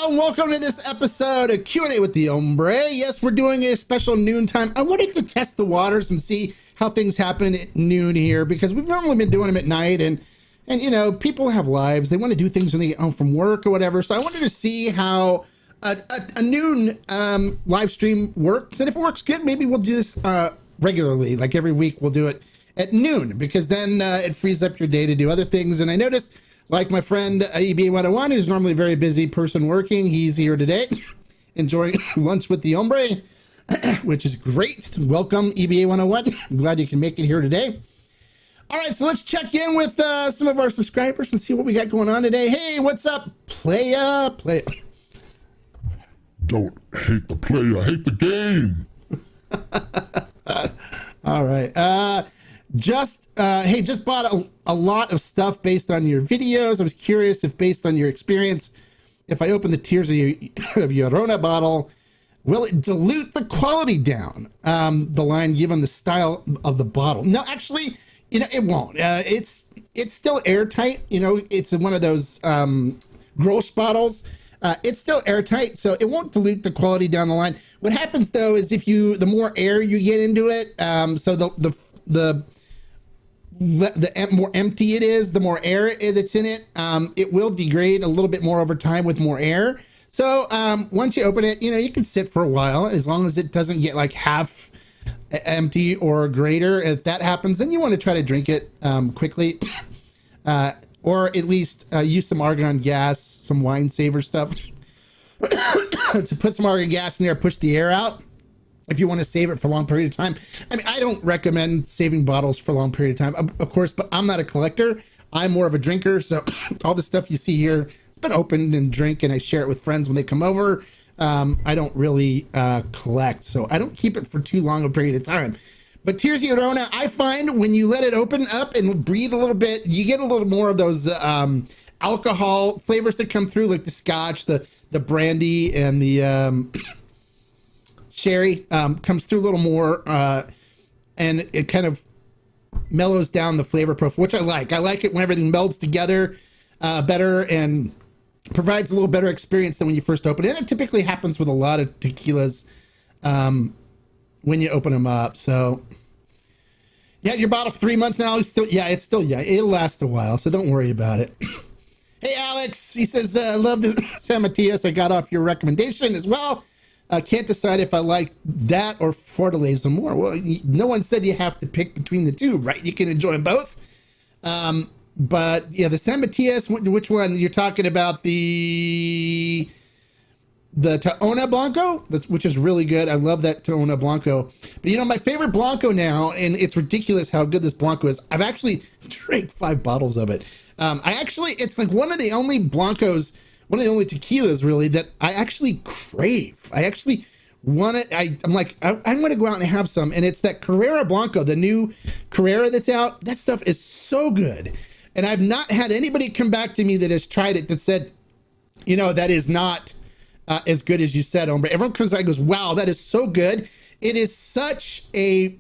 and welcome to this episode of Q&A with the Hombre. Yes, we're doing a special noontime. I wanted to test the waters and see how things happen at noon here, because we've normally been doing them at night, and you know, people have lives. They want to do things when they get home from work or whatever. So I wanted to see how a noon live stream works, and if it works good, maybe we'll do this regularly, like every week we'll do it at noon, because then it frees up your day to do other things. And I noticed, like my friend EBA101, who's normally a very busy person working, he's here today enjoying lunch with the Hombre, which is great. Welcome, EBA101. I'm glad you can make it here today. All right, so let's check in with some of our subscribers and see what we got going on today. Hey, what's up, playa? Don't hate the player, hate the game. All right. Hey, just bought a lot of stuff based on your videos. I was curious if, based on your experience, if I open the Tears of Llorona bottle, will it dilute the quality down? The line given the style of the bottle. No, actually, you know, it won't. It's still airtight. You know, it's one of those Grolsch bottles. It's still airtight, so it won't dilute the quality down the line. What happens though is the more air you get into it, so the more empty it is, the more air that's in it, it will degrade a little bit more over time with more air. So once you open it, you know, you can sit for a while, as long as it doesn't get like half empty or greater. If that happens, then you want to try to drink it quickly, or at least use some argon gas, some wine saver stuff to put some argon gas in there, push the air out, if you want to save it for a long period of time. I mean, I don't recommend saving bottles for a long period of time, of course, but I'm not a collector. I'm more of a drinker. So all the stuff you see here, it's been opened and drink, and I share it with friends when they come over. I don't really collect, so I don't keep it for too long a period of time. But Tears of Llorona, I find when you let it open up and breathe a little bit, you get a little more of those alcohol flavors that come through, like the scotch, the brandy, and the sherry comes through a little more, and it kind of mellows down the flavor profile, which I like. I like it when everything melds together better and provides a little better experience than when you first open it. And it typically happens with a lot of tequilas when you open them up. So yeah, your bottle for 3 months now. It'll last a while, so don't worry about it. Hey Alex, he says, love the San Matias. I got off your recommendation as well. Can't decide if I like that or Fortaleza more. Well, no one said you have to pick between the two, right? You can enjoy them both. But yeah, the San Matias, which one you're talking about? The Taona Blanco, which is really good. I love that Taona Blanco. But you know, my favorite Blanco now, and it's ridiculous how good this Blanco is. I've actually drank 5 bottles of it. It's like one of the only Blancos, one of the only tequilas really that I actually crave. I actually want it. I'm like, I'm going to go out and have some. And it's that Carrera Blanco, the new Carrera that's out. That stuff is so good. And I've not had anybody come back to me that has tried it that said, you know, that is not as good as you said, Hombre. Everyone comes back and goes, wow, that is so good. It is such a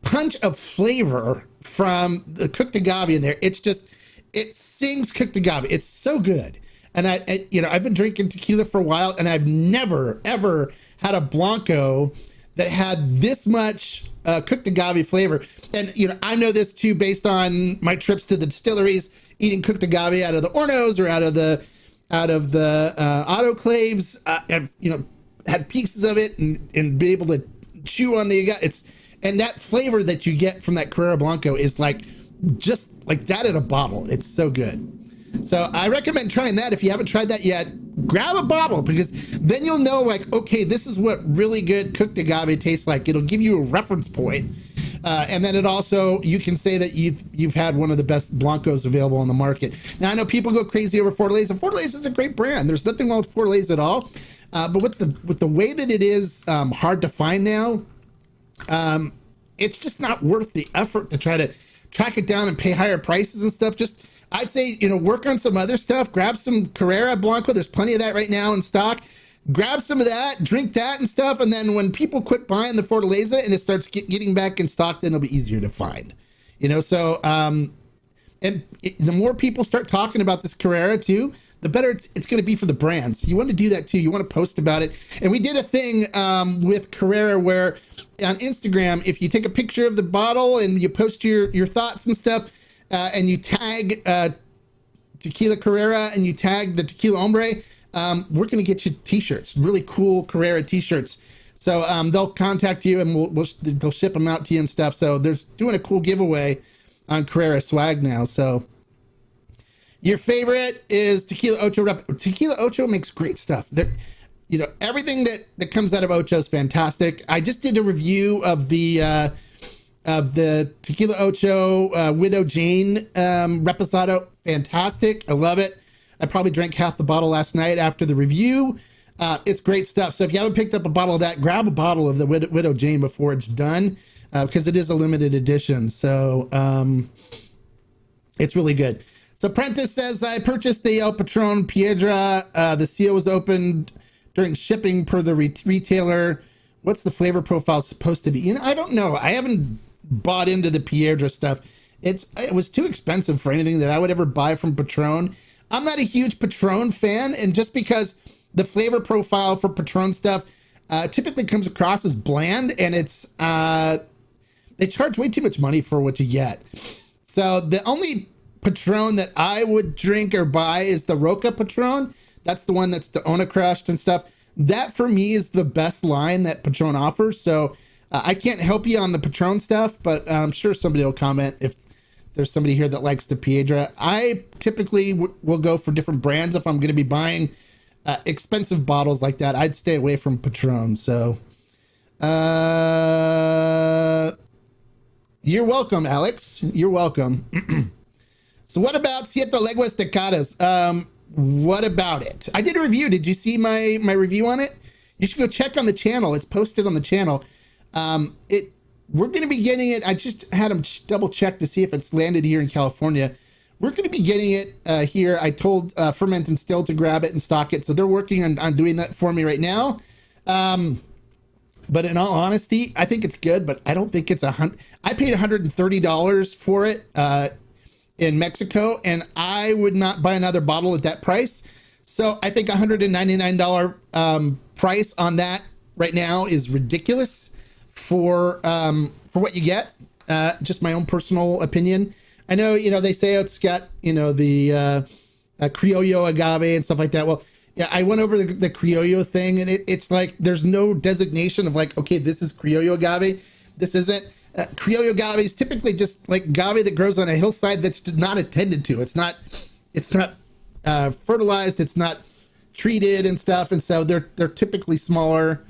punch of flavor from the cooked agave in there. It's just, it sings cooked agave. It's so good. And I've been drinking tequila for a while, and I've never, ever had a Blanco that had this much cooked agave flavor. And, you know, I know this too, based on my trips to the distilleries, eating cooked agave out of the Hornos or out of the autoclaves. I've, you know, had pieces of it and be able to chew on the agave. And that flavor that you get from that Carrera Blanco is like, just like that in a bottle. It's so good. So I recommend trying that. If you haven't tried that yet, grab a bottle, because then you'll know, like, okay, this is what really good cooked agave tastes like. It'll give you a reference point. And then it also, you can say that you've had one of the best Blancos available on the market. Now, I know people go crazy over Fortaleza. Fortaleza is a great brand. There's nothing wrong with Fortaleza at all. But with the way that it is hard to find now, it's just not worth the effort to try to track it down and pay higher prices and stuff. Just, I'd say, you know, work on some other stuff. Grab some Carrera Blanco. There's plenty of that right now in stock. Grab some of that, drink that and stuff. And then when people quit buying the Fortaleza and it starts getting back in stock, then it'll be easier to find, you know? So, the more people start talking about this Carrera too, the better it's going to be for the brands. You want to do that too. You want to post about it. And we did a thing with Carrera where on Instagram, if you take a picture of the bottle and you post your thoughts and stuff, and you tag Tequila Carrera and you tag the Tequila Hombre, we're going to get you t-shirts, really cool Carrera t-shirts. So they'll contact you and they'll ship them out to you and stuff. So they're doing a cool giveaway on Carrera swag now. So your favorite is Tequila Ocho. Tequila Ocho makes great stuff. Everything that comes out of Ocho is fantastic. I just did a review of the Tequila Ocho Widow Jane Reposado. Fantastic. I love it. I probably drank half the bottle last night after the review. It's great stuff. So if you haven't picked up a bottle of that, grab a bottle of the Widow Jane before it's done, because it is a limited edition. So it's really good. So Prentice says, I purchased the El Patron Piedra. The seal was opened during shipping per the retailer. What's the flavor profile supposed to be? I don't know. I haven't bought into the Piedra stuff. It was too expensive for anything that I would ever buy from Patron. I'm not a huge Patron fan, and just because the flavor profile for Patron stuff typically comes across as bland, and they charge way too much money for what you get. So the only Patron that I would drink or buy is the Roca Patron. That's the one that's the Ona crushed and stuff. That for me is the best line that Patron offers. So I can't help you on the Patron stuff, but I'm sure somebody will comment if there's somebody here that likes the Piedra. I typically will go for different brands. If I'm going to be buying expensive bottles like that, I'd stay away from Patron. So you're welcome, Alex. You're welcome. So what about Siete Leguas de Caras? What about it? I did a review. Did you see my review on it? You should go check on the channel. It's posted on the channel. We're going to be getting it. I just had them double check to see if it's landed here in California. We're going to be getting it here. I told Ferment and Still to grab it and stock it. So they're working on doing that for me right now. But in all honesty, I think it's good, but I don't think it's I paid $130 for it in Mexico, and I would not buy another bottle at that price. So I think $199 price on that right now is ridiculous for what you get. Just my own personal opinion. I know, they say it's got, the Criollo agave and stuff like that. Well, yeah, I went over the Criollo thing, and it's like there's no designation of like, okay, this is Criollo agave. This isn't. Criollo agave is typically just like agave that grows on a hillside that's not attended to. It's not fertilized. It's not treated and stuff. And so they're typically smaller,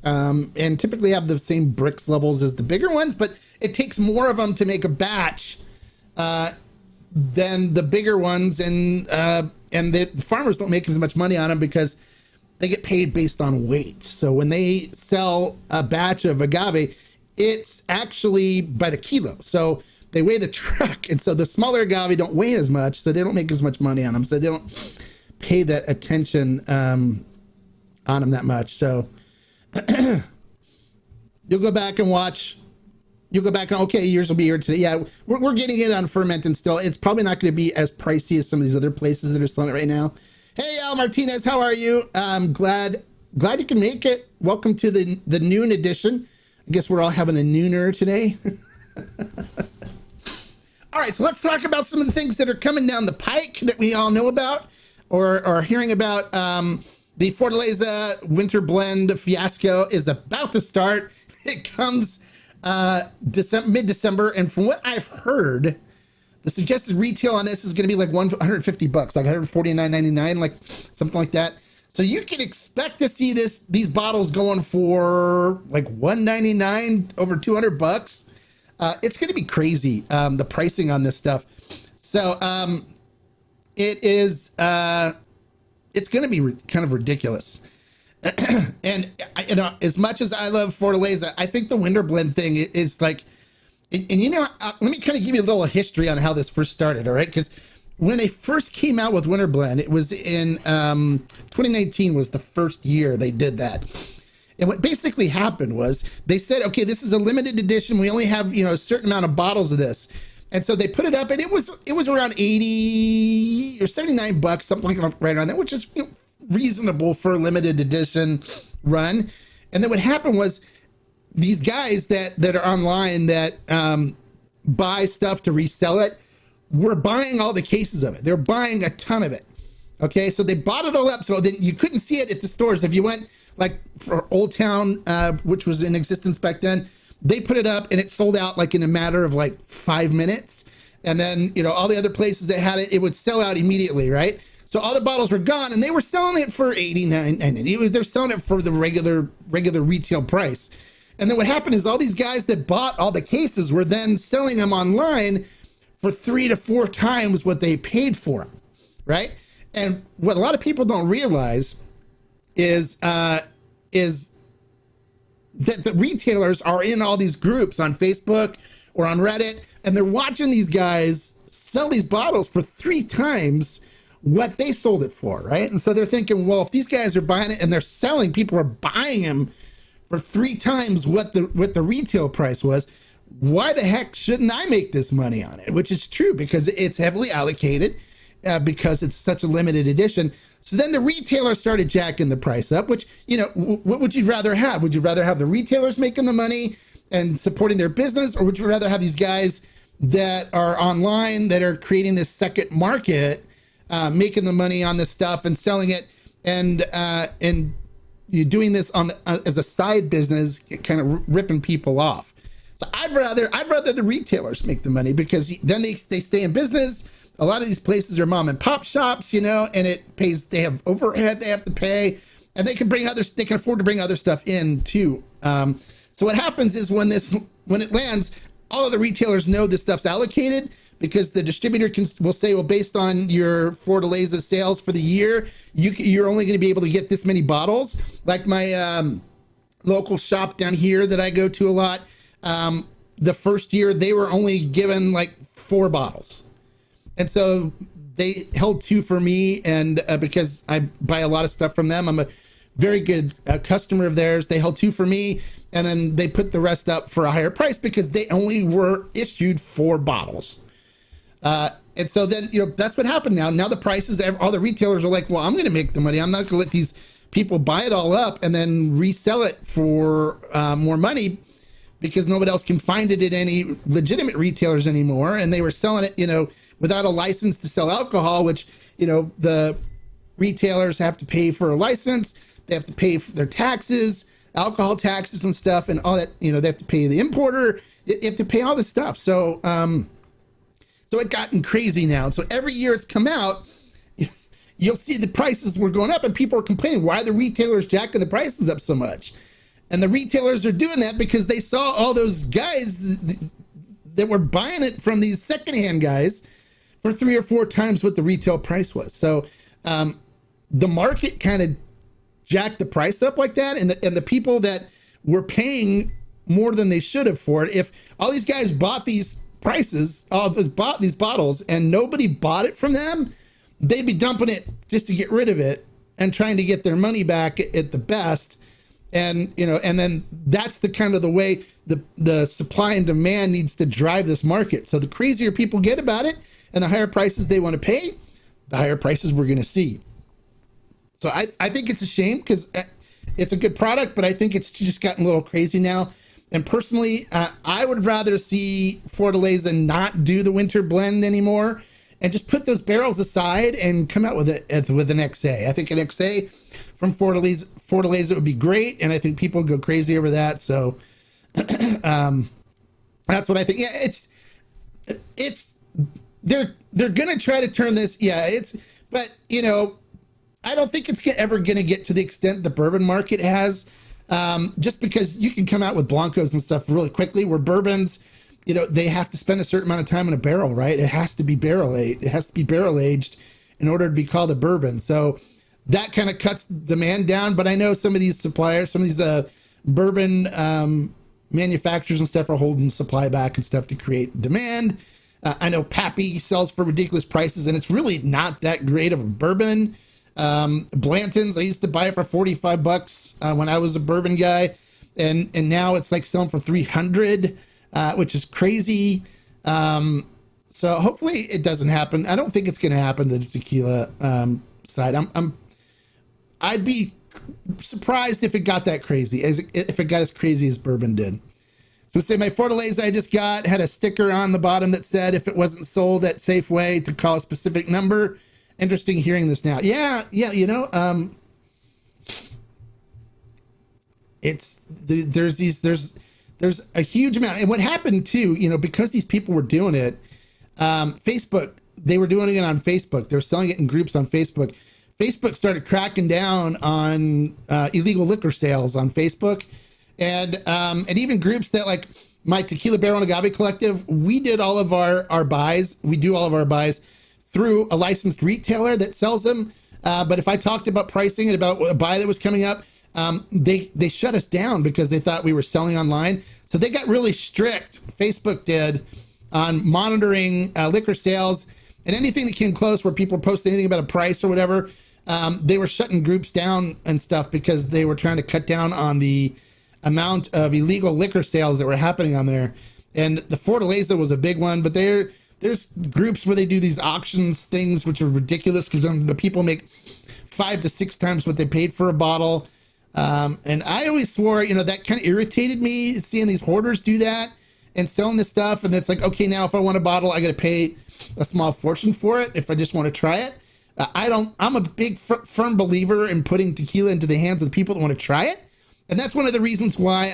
and typically have the same bricks levels as the bigger ones, but it takes more of them to make a batch than the bigger ones. And the farmers don't make as much money on them because they get paid based on weight. So when they sell a batch of agave, it's actually by the kilo. So they weigh the truck. And so the smaller agave don't weigh as much. So they don't make as much money on them. So they don't pay that attention on them that much. So you'll go back and watch. You'll go back and, okay, yours will be here today. Yeah, we're getting it on Ferment and Still. It's probably not going to be as pricey as some of these other places that are selling it right now. Hey, Al Martinez, how are you? I'm glad you can make it. Welcome to the noon edition. I guess we're all having a nooner today. All right, so let's talk about some of the things that are coming down the pike that we all know about or are hearing about. The Fortaleza Winter Blend fiasco is about to start. It comes mid-December, and from what I've heard, the suggested retail on this is going to be like $150, like $149.99, like something like that. So you can expect to see these bottles going for like $199, over $200. It's going to be crazy, the pricing on this stuff. So it is it's going to be kind of ridiculous. And as much as I love Fortaleza, I think the Winter Blend thing is like, and let me kind of give you a little history on how this first started. All right, because when they first came out with Winter Blend, it was in 2019 was the first year they did that. And what basically happened was they said, okay, this is a limited edition. We only have, a certain amount of bottles of this. And so they put it up, and it was around 80 or 79 bucks, something like right around that, which is reasonable for a limited edition run. And then what happened was these guys that are online that buy stuff to resell it were buying all the cases of it. They're buying a ton of it. Okay, so they bought it all up, so then you couldn't see it at the stores. If you went like for Old Town, which was in existence back then, they put it up and it sold out like in a matter of like 5 minutes. And then, you know, all the other places that had it, it would sell out immediately, right? So all the bottles were gone, and they were selling it for $89. They're selling it for the regular retail price. And then what happened is all these guys that bought all the cases were then selling them online for 3 to 4 times what they paid for them, right? And what a lot of people don't realize is that the retailers are in all these groups on Facebook or on Reddit, and they're watching these guys sell these bottles for 3 times what they sold it for, right? And so they're thinking, well, if these guys are buying it and they're selling, people are buying them for 3 times what the retail price was, why the heck shouldn't I make this money on it? Which is true, because it's heavily allocated, because it's such a limited edition. So then the retailer started jacking the price up, which, you know, what would you rather have? Would you rather have the retailers making the money and supporting their business, or would you rather have these guys that are online that are creating this second market, making the money on this stuff and selling it, and you're doing this on as a side business, kind of ripping people off? So I'd rather the retailers make the money, because then they stay in business. A lot of these places are mom and pop shops, you know, and it pays, they have overhead they have to pay, and they can afford to bring other stuff in too. So what happens is when it lands, all of the retailers know this stuff's allocated, because the distributor will say, well, based on your Fortaleza sales for the year, you're only going to be able to get this many bottles. Like my local shop down here that I go to a lot, the first year they were only given like 4 bottles. And so they held 2 for me, and because I buy a lot of stuff from them, I'm a very good customer of theirs. They held 2 for me, and then they put the rest up for a higher price because they only were issued 4 bottles. And so then, you know, that's what happened now. Now the prices, all the retailers are like, well, I'm going to make the money. I'm not going to let these people buy it all up and then resell it for more money, because nobody else can find it at any legitimate retailers anymore. And they were selling it, you know, without a license to sell alcohol, which, you know, the retailers have to pay for a license. They have to pay for their taxes, alcohol taxes and stuff, and all that, you know, they have to pay the importer. They have to pay all this stuff. So, so it gotten crazy now. So every year it's come out, you'll see the prices were going up, and people are complaining, why are the retailers jacking the prices up so much? And the retailers are doing that because they saw all those guys that were buying it from these secondhand guys for 3 or 4 times what the retail price was. So the market kind of jacked the price up like that, and the people that were paying more than they should have for it, if all these guys bought these bought these bottles and nobody bought it from them, they'd be dumping it just to get rid of it and trying to get their money back at the best. And, you know, and then that's the kind of the way the supply and demand needs to drive this market. So the crazier people get about it and the higher prices they want to pay, the higher prices we're going to see. So I think it's a shame, because it's a good product, but I think it's just gotten a little crazy now. And personally, I would rather see Fortaleza not do the winter blend anymore and just put those barrels aside and come out with an XA. I think an XA from Fortaleza would be great, and I think people go crazy over that. So that's what I think. Yeah, it's they're gonna try to turn this. Yeah, but you know, I don't think it's ever gonna get to the extent the bourbon market has. Just because you can come out with blancos and stuff really quickly, where bourbons, you know, they have to spend a certain amount of time in a barrel, right? It has to be barrel aged in order to be called a bourbon. So that kind of cuts demand down. But I know some of these suppliers, some of these bourbon manufacturers and stuff are holding supply back and stuff to create demand. I know Pappy sells for ridiculous prices, and it's really not that great of a bourbon. Blanton's, I used to buy it for $45 when I was a bourbon guy, and now it's like selling for $300, which is crazy. So hopefully it doesn't happen. I don't think it's going to happen to the tequila side. I'd be surprised if it got that crazy, if it got as crazy as bourbon did. So say my Fortaleza I just got had a sticker on the bottom that said if it wasn't sold at Safeway to call a specific number. Interesting hearing this now. Yeah, you know, there's a huge amount. And what happened too, you know, because these people were doing it, Facebook, they were doing it on Facebook. They're selling it in groups on Facebook. Facebook started cracking down on illegal liquor sales on Facebook, and even groups that, like my Tequila Barrel and Agave Collective, we did all of our buys. We do all of our buys through a licensed retailer that sells them. But if I talked about pricing and about a buy that was coming up, they shut us down because they thought we were selling online. So they got really strict. Facebook did on monitoring liquor sales, and anything that came close where people posted anything about a price or whatever. They were shutting groups down and stuff because they were trying to cut down on the amount of illegal liquor sales that were happening on there. And the Fortaleza was a big one, but there's groups where they do these auctions things, which are ridiculous because the people make 5 to 6 times what they paid for a bottle. And I always swore, you know, that kind of irritated me, seeing these hoarders do that and selling this stuff. And it's like, okay, now if I want a bottle, I got to pay a small fortune for it if I just want to try it. I'm a big firm believer in putting tequila into the hands of the people that want to try it. And that's one of the reasons why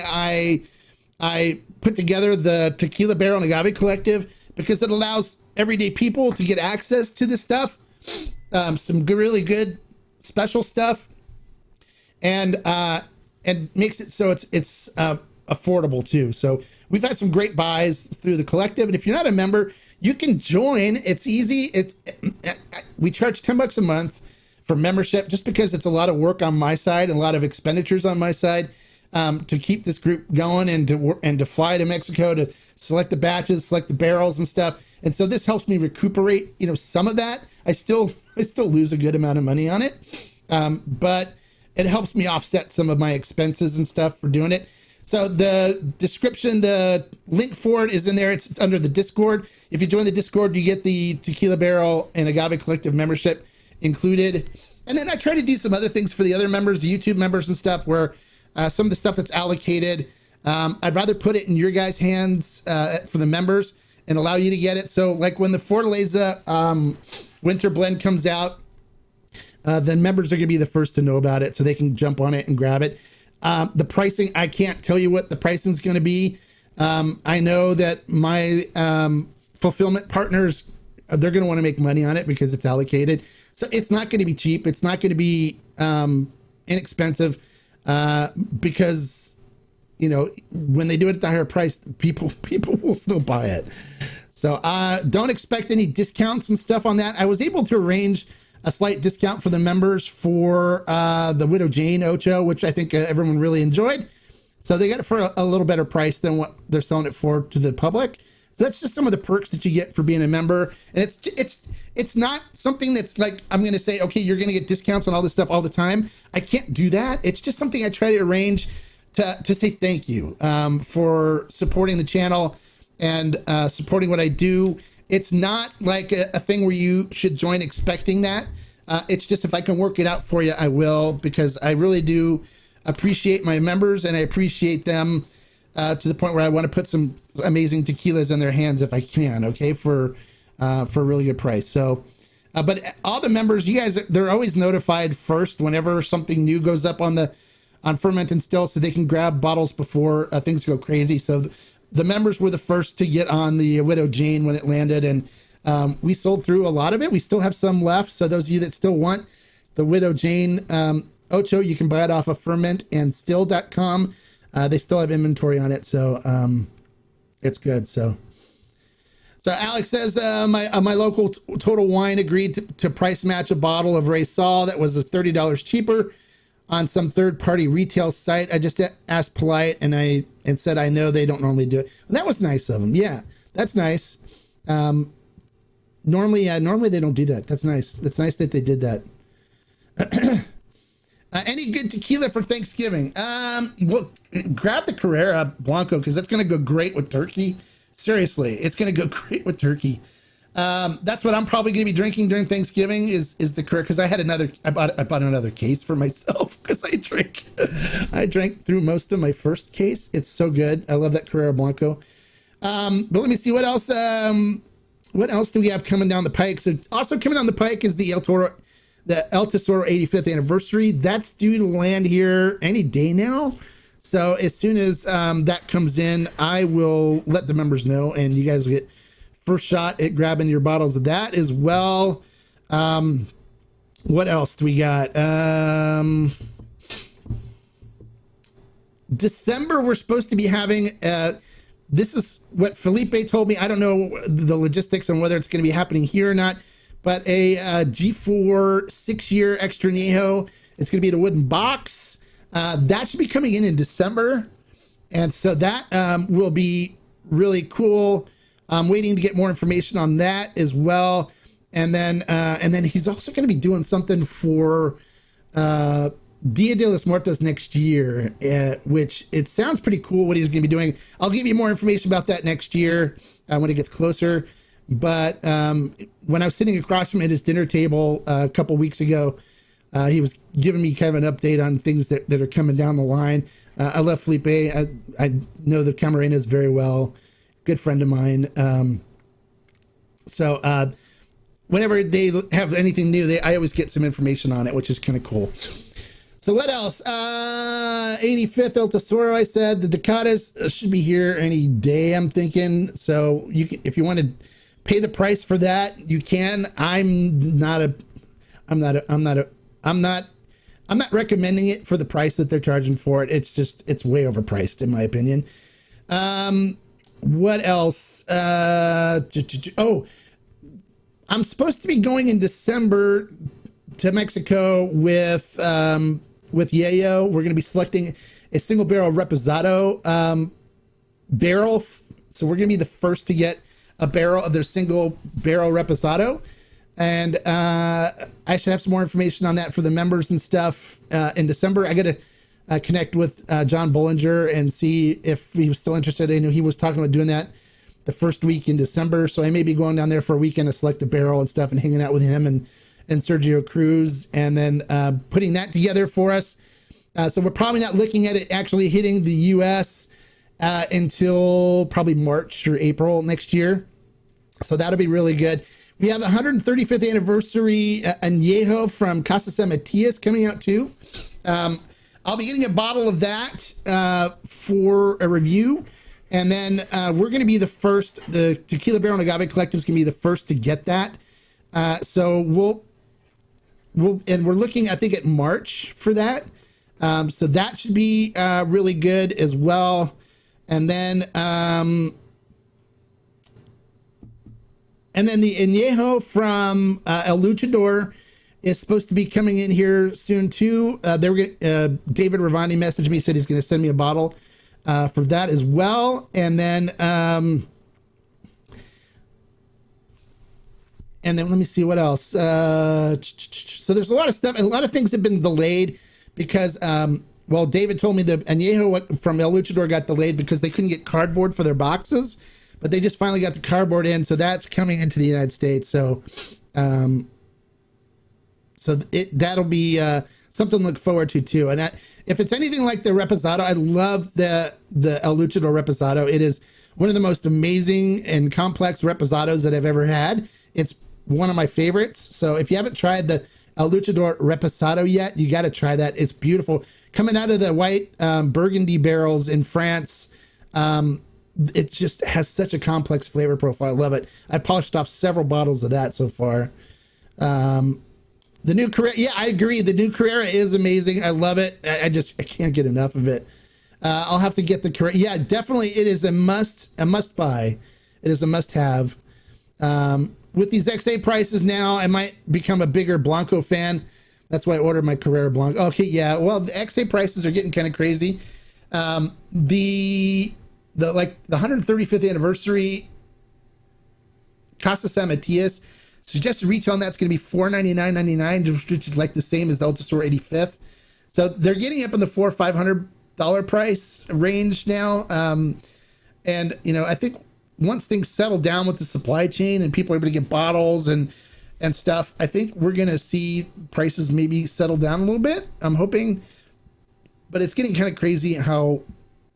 I put together the Tequila Barrel and Agave Collective, because it allows everyday people to get access to this stuff, some really good special stuff, and makes it so it's affordable too. So we've had some great buys through the collective, and if you're not a member, you can join. It's easy. We charge $10 a month for membership, just because it's a lot of work on my side and a lot of expenditures on my side to keep this group going and to fly to Mexico to select the batches, select the barrels and stuff. And so this helps me recuperate, you know, some of that. I still lose a good amount of money on it, but it helps me offset some of my expenses and stuff for doing it. So the description, the link for it is in there. It's under the Discord. If you join the Discord, you get the Tequila Barrel and Agave Collective membership included. And then I try to do some other things for the other members, the YouTube members and stuff, where some of the stuff that's allocated, I'd rather put it in your guys' hands for the members and allow you to get it. So like when the Fortaleza Winter Blend comes out, then members are going to be the first to know about it, so they can jump on it and grab it. The pricing, I can't tell you what the pricing is going to be. I know that my fulfillment partners, they're going to want to make money on it because it's allocated. So it's not going to be cheap. It's not going to be inexpensive because, you know, when they do it at the higher price, people will still buy it. So don't expect any discounts and stuff on that. I was able to arrange a slight discount for the members for the Widow Jane Ocho, which I think everyone really enjoyed. So they got it for a little better price than what they're selling it for to the public. So that's just some of the perks that you get for being a member. And it's not something that's like, I'm going to say, okay, you're going to get discounts on all this stuff all the time. I can't do that. It's just something I try to arrange to say thank you for supporting the channel and supporting what I do. It's not like a thing where you should join expecting that. It's just, if I can work it out for you, I will, because I really do appreciate my members, and I appreciate them to the point where I want to put some amazing tequilas in their hands if I can, okay, for a really good price. So, but all the members, you guys, they're always notified first whenever something new goes up on Ferment and Still, so they can grab bottles before things go crazy. So the members were the first to get on the Widow Jane when it landed, and we sold through a lot of it. We still have some left, so those of you that still want the Widow Jane Ocho, you can buy it off of fermentandstill.com. They still have inventory on it, so it's good. So Alex says my local Total Wine agreed to price match a bottle of Ray Sol that was $30 cheaper on some third-party retail site. I just asked polite and said I know they don't normally do it. And that was nice of them. Yeah, that's nice. Normally they don't do that. That's nice. That's nice that they did that. Any good tequila for Thanksgiving? Well, grab the Carrera Blanco, because that's going to go great with turkey. Seriously, it's going to go great with turkey. That's what I'm probably going to be drinking during Thanksgiving is the Carrera, because I bought another case for myself because I drank through most of my first case. It's so good. I love that Carrera Blanco. But let me see what else. What else do we have coming down the pike? So also coming down the pike is the El Tesoro 85th anniversary. That's due to land here any day now. So as soon as that comes in, I will let the members know, and you guys will get first shot at grabbing your bottles of that as well. What else do we got? December, we're supposed to be having, this is what Felipe told me. I don't know the logistics on whether it's going to be happening here or not, but a G4 6-year extra añejo. It's going to be in a wooden box. That should be coming in December. And so that will be really cool. I'm waiting to get more information on that as well. And then he's also going to be doing something for Dia de los Muertos next year, which it sounds pretty cool what he's going to be doing. I'll give you more information about that next year when it gets closer. But when I was sitting across from him at his dinner table a couple weeks ago, he was giving me kind of an update on things that are coming down the line. I love Felipe. I know the Camarenas very well. Good friend of mine. So whenever they have anything new, I always get some information on it, which is kind of cool. So what else? 85th El Tesoro, I said. The Ducatas should be here any day, I'm thinking. So you can, if you want to pay the price for that, you can. I'm not recommending it for the price that they're charging for it. It's way overpriced in my opinion. What else? Oh, I'm supposed to be going in December to Mexico with Yayo. We're going to be selecting a single barrel reposado barrel. So we're going to be the first to get a barrel of their single barrel reposado. And I should have some more information on that for the members and stuff in December. I got to connect with John Bollinger and see if he was still interested. I know he was talking about doing that the first week in December. So I may be going down there for a weekend to select a barrel and stuff and hanging out with him and Sergio Cruz, and then putting that together for us. So we're probably not looking at it actually hitting the U.S. Until probably March or April next year. So that'll be really good. We have the 135th anniversary añejo from Casa San Matias coming out too. I'll be getting a bottle of that for a review. And then we're going to be the first, the Tequila Barrel and Agave Collective is going to be the first to get that. So and we're looking, I think, at March for that. So that should be really good as well. And then the añejo from El Luchador is supposed to be coming in here soon too. David Ravani messaged me, said he's going to send me a bottle for that as well. And then let me see what else. So there's a lot of stuff, and a lot of things have been delayed because, David told me the añejo from El Luchador got delayed because they couldn't get cardboard for their boxes, but they just finally got the cardboard in, so that's coming into the United States. So, that'll be something to look forward to too. And if it's anything like the Reposado, I love the El Luchador Reposado. It is one of the most amazing and complex Reposados that I've ever had. It's one of my favorites. So if you haven't tried the El Luchador Reposado yet, you got to try that. It's beautiful. Coming out of the white Burgundy barrels in France, it just has such a complex flavor profile. I love it. I polished off several bottles of that so far. The new Carrera, yeah, I agree. The new Carrera is amazing. I love it. I can't get enough of it. I'll have to get the Carrera. Yeah, definitely. It is a must buy. It is a must have. With these XA prices now, I might become a bigger Blanco fan. That's why I ordered my Carrera Blanco. Okay, yeah. Well, the XA prices are getting kind of crazy. The 135th anniversary Casa San Matias suggested retail on that's going to be $499.99, which is like the same as the El Tesoro 85th. So they're getting up in the $400 or $500 price range now. And I think once things settle down with the supply chain and people are able to get bottles and stuff, I think we're going to see prices maybe settle down a little bit. I'm hoping, but it's getting kind of crazy how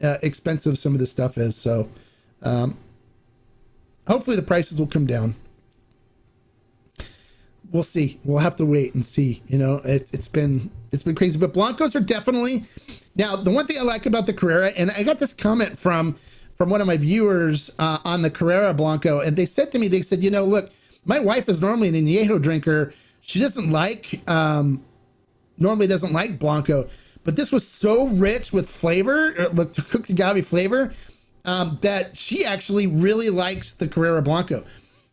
expensive some of this stuff is. So hopefully the prices will come down. We'll see. We'll have to wait and see. You know, it's been crazy, but Blancos are definitely. Now, the one thing I like about the Carrera, and I got this comment from one of my viewers on the Carrera Blanco, and they said to me, they said, you know, look, my wife is normally an añejo drinker. She doesn't like, normally doesn't like Blanco, but this was so rich with flavor, the cooked agave flavor, that she actually really likes the Carrera Blanco.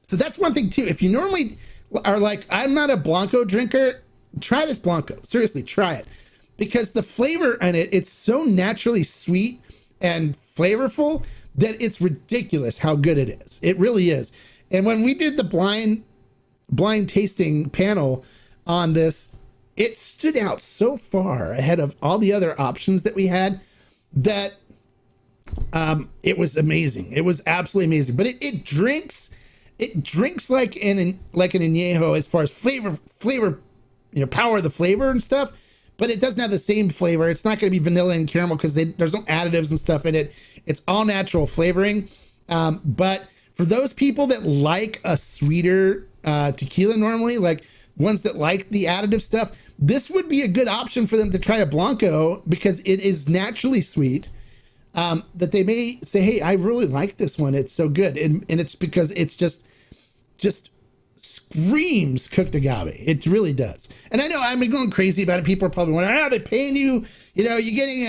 So that's one thing too. If you normally are like, I'm not a Blanco drinker, try this Blanco. Seriously, try it. Because the flavor in it, it's so naturally sweet and flavorful that it's ridiculous how good it is. It really is. And when we did the blind tasting panel on this, it stood out so far ahead of all the other options that we had that it was amazing. It was absolutely amazing. But it drinks like an añejo as far as flavor, you know, power of the flavor and stuff. But it doesn't have the same flavor. It's not going to be vanilla and caramel because there's no additives and stuff in it. It's all natural flavoring. But for those people that like a sweeter tequila normally, like ones that like the additive stuff, this would be a good option for them to try a Blanco because it is naturally sweet. That they may say, hey, I really like this one. It's so good. And it's because it's just screams cooked agave. It really does. And I know I'm going crazy about it. People are probably wondering, are they paying you? You know, you're getting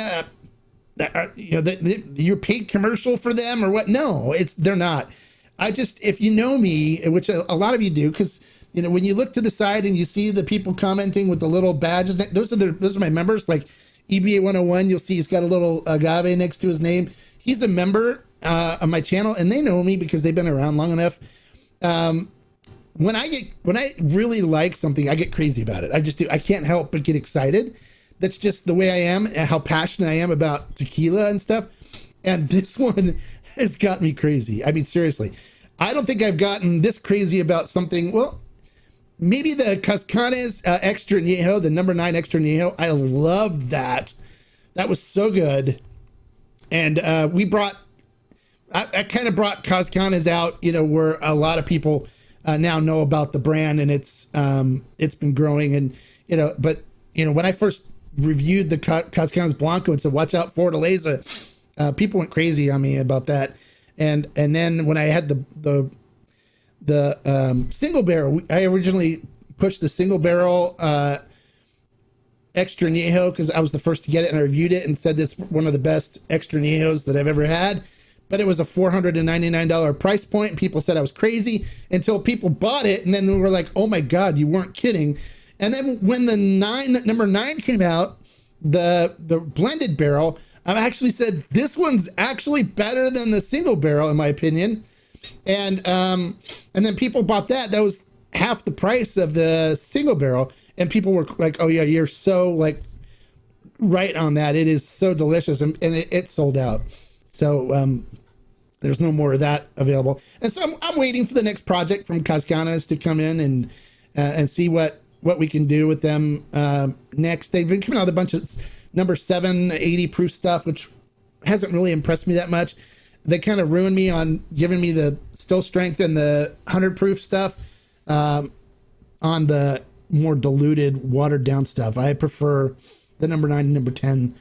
you're paid commercial for them or what? No, they're not. If you know me, which a lot of you do, because you know when you look to the side and you see the people commenting with the little badges, those are my members. Like EBA 101, you'll see he's got a little agave next to his name. He's a member of my channel, and they know me because they've been around long enough. When I really like something, I get crazy about it. I just do. I can't help but get excited. That's just the way I am and how passionate I am about tequila and stuff. And this one has got me crazy. I mean, seriously, I don't think I've gotten this crazy about something. Well, maybe the Cascanes Extra Añejo, the number 9 Extra Añejo. I loved that. That was so good. And I kind of brought Cascanes out, you know, where a lot of people now know about the brand, and it's been growing. And you know, but you know, when I first reviewed the Cascanes Blanco and said watch out for Fortaleza, people went crazy on me about that. And then when I had the single barrel, I originally pushed the single barrel Extra Añejo because I was the first to get it, and I reviewed it and said this one of the best Extra Añejos that I've ever had. But it was a $499 price point, and people said I was crazy until people bought it, and then they were like, "Oh my God, you weren't kidding!" And then when the number 9 came out, the blended barrel, I actually said this one's actually better than the single barrel in my opinion, and then people bought that. That was half the price of the single barrel, and people were like, "Oh yeah, you're so like right on that. It is so delicious," and it sold out. So there's no more of that available. And so I'm waiting for the next project from Cascanes to come in and see what we can do with them next. They've been coming out with a bunch of number 7 80 proof stuff, which hasn't really impressed me that much. They kind of ruined me on giving me the still strength and the 100 proof stuff on the more diluted, watered down stuff. I prefer the number 9 and number 10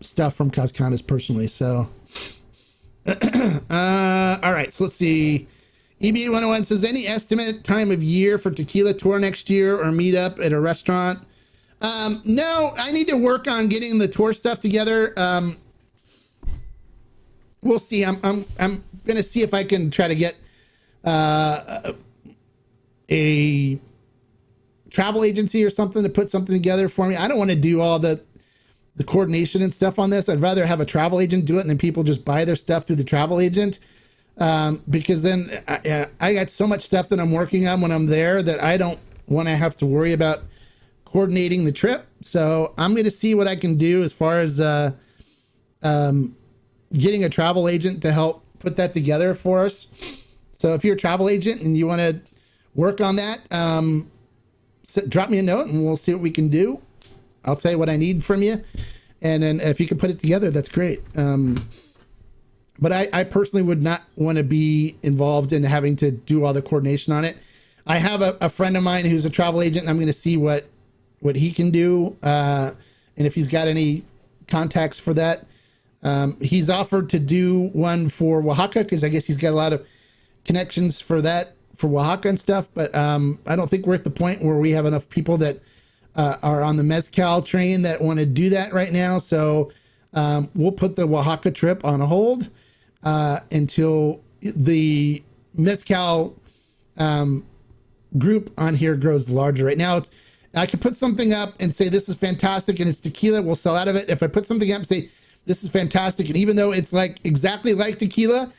stuff from Cascanes personally. So all right, so let's see. EBA 101 says, any estimate time of year for tequila tour next year or meet up at a restaurant? No, I need to work on getting the tour stuff together. We'll see. I'm gonna see if I can try to get a travel agency or something to put something together for me. I don't want to do all the coordination and stuff on this. I'd rather have a travel agent do it and then people just buy their stuff through the travel agent. Because then I got so much stuff that I'm working on when I'm there that I don't want to have to worry about coordinating the trip. So I'm going to see what I can do as far as getting a travel agent to help put that together for us. So if you're a travel agent and you want to work on that, drop me a note and we'll see what we can do. I'll tell you what I need from you. And then if you can put it together, that's great. But I personally would not want to be involved in having to do all the coordination on it. I have a friend of mine who's a travel agent, and I'm going to see what he can do. And if he's got any contacts for that. He's offered to do one for Oaxaca, because I guess he's got a lot of connections for that, for Oaxaca and stuff. But I don't think we're at the point where we have enough people that are on the Mezcal train that want to do that right now. So we'll put the Oaxaca trip on hold until the Mezcal group on here grows larger. Right now, I could put something up and say, this is fantastic, and it's tequila, we'll sell out of it. If I put something up and say, this is fantastic, and even though it's like exactly like tequila,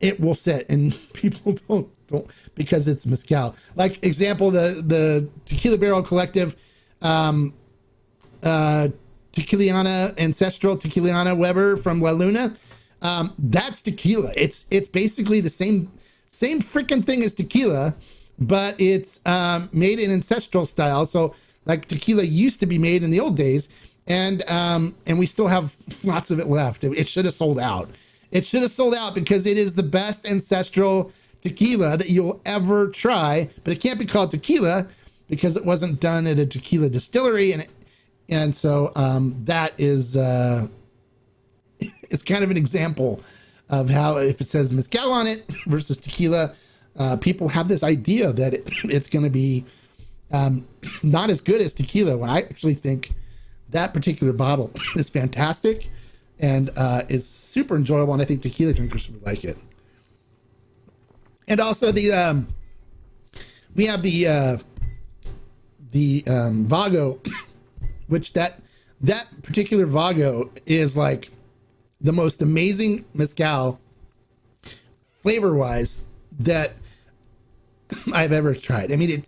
it will sit, and people don't because it's Mezcal. Like example, the Tequila Barrel Collective, Tequiliana Ancestral Tequiliana Weber from La Luna, that's tequila. It's basically the same freaking thing as tequila, but it's made in ancestral style. So like tequila used to be made in the old days, and we still have lots of it left. It should have sold out. It should have sold out because it is the best ancestral tequila that you'll ever try, but it can't be called tequila because it wasn't done at a tequila distillery, and so that is it's kind of an example of how, if it says mezcal on it versus tequila, people have this idea that it's going to be not as good as tequila, when I actually think that particular bottle is fantastic and is super enjoyable, and I think tequila drinkers would like it. And also we have the Vago, which that particular Vago is like the most amazing mezcal flavor wise that I've ever tried. I mean,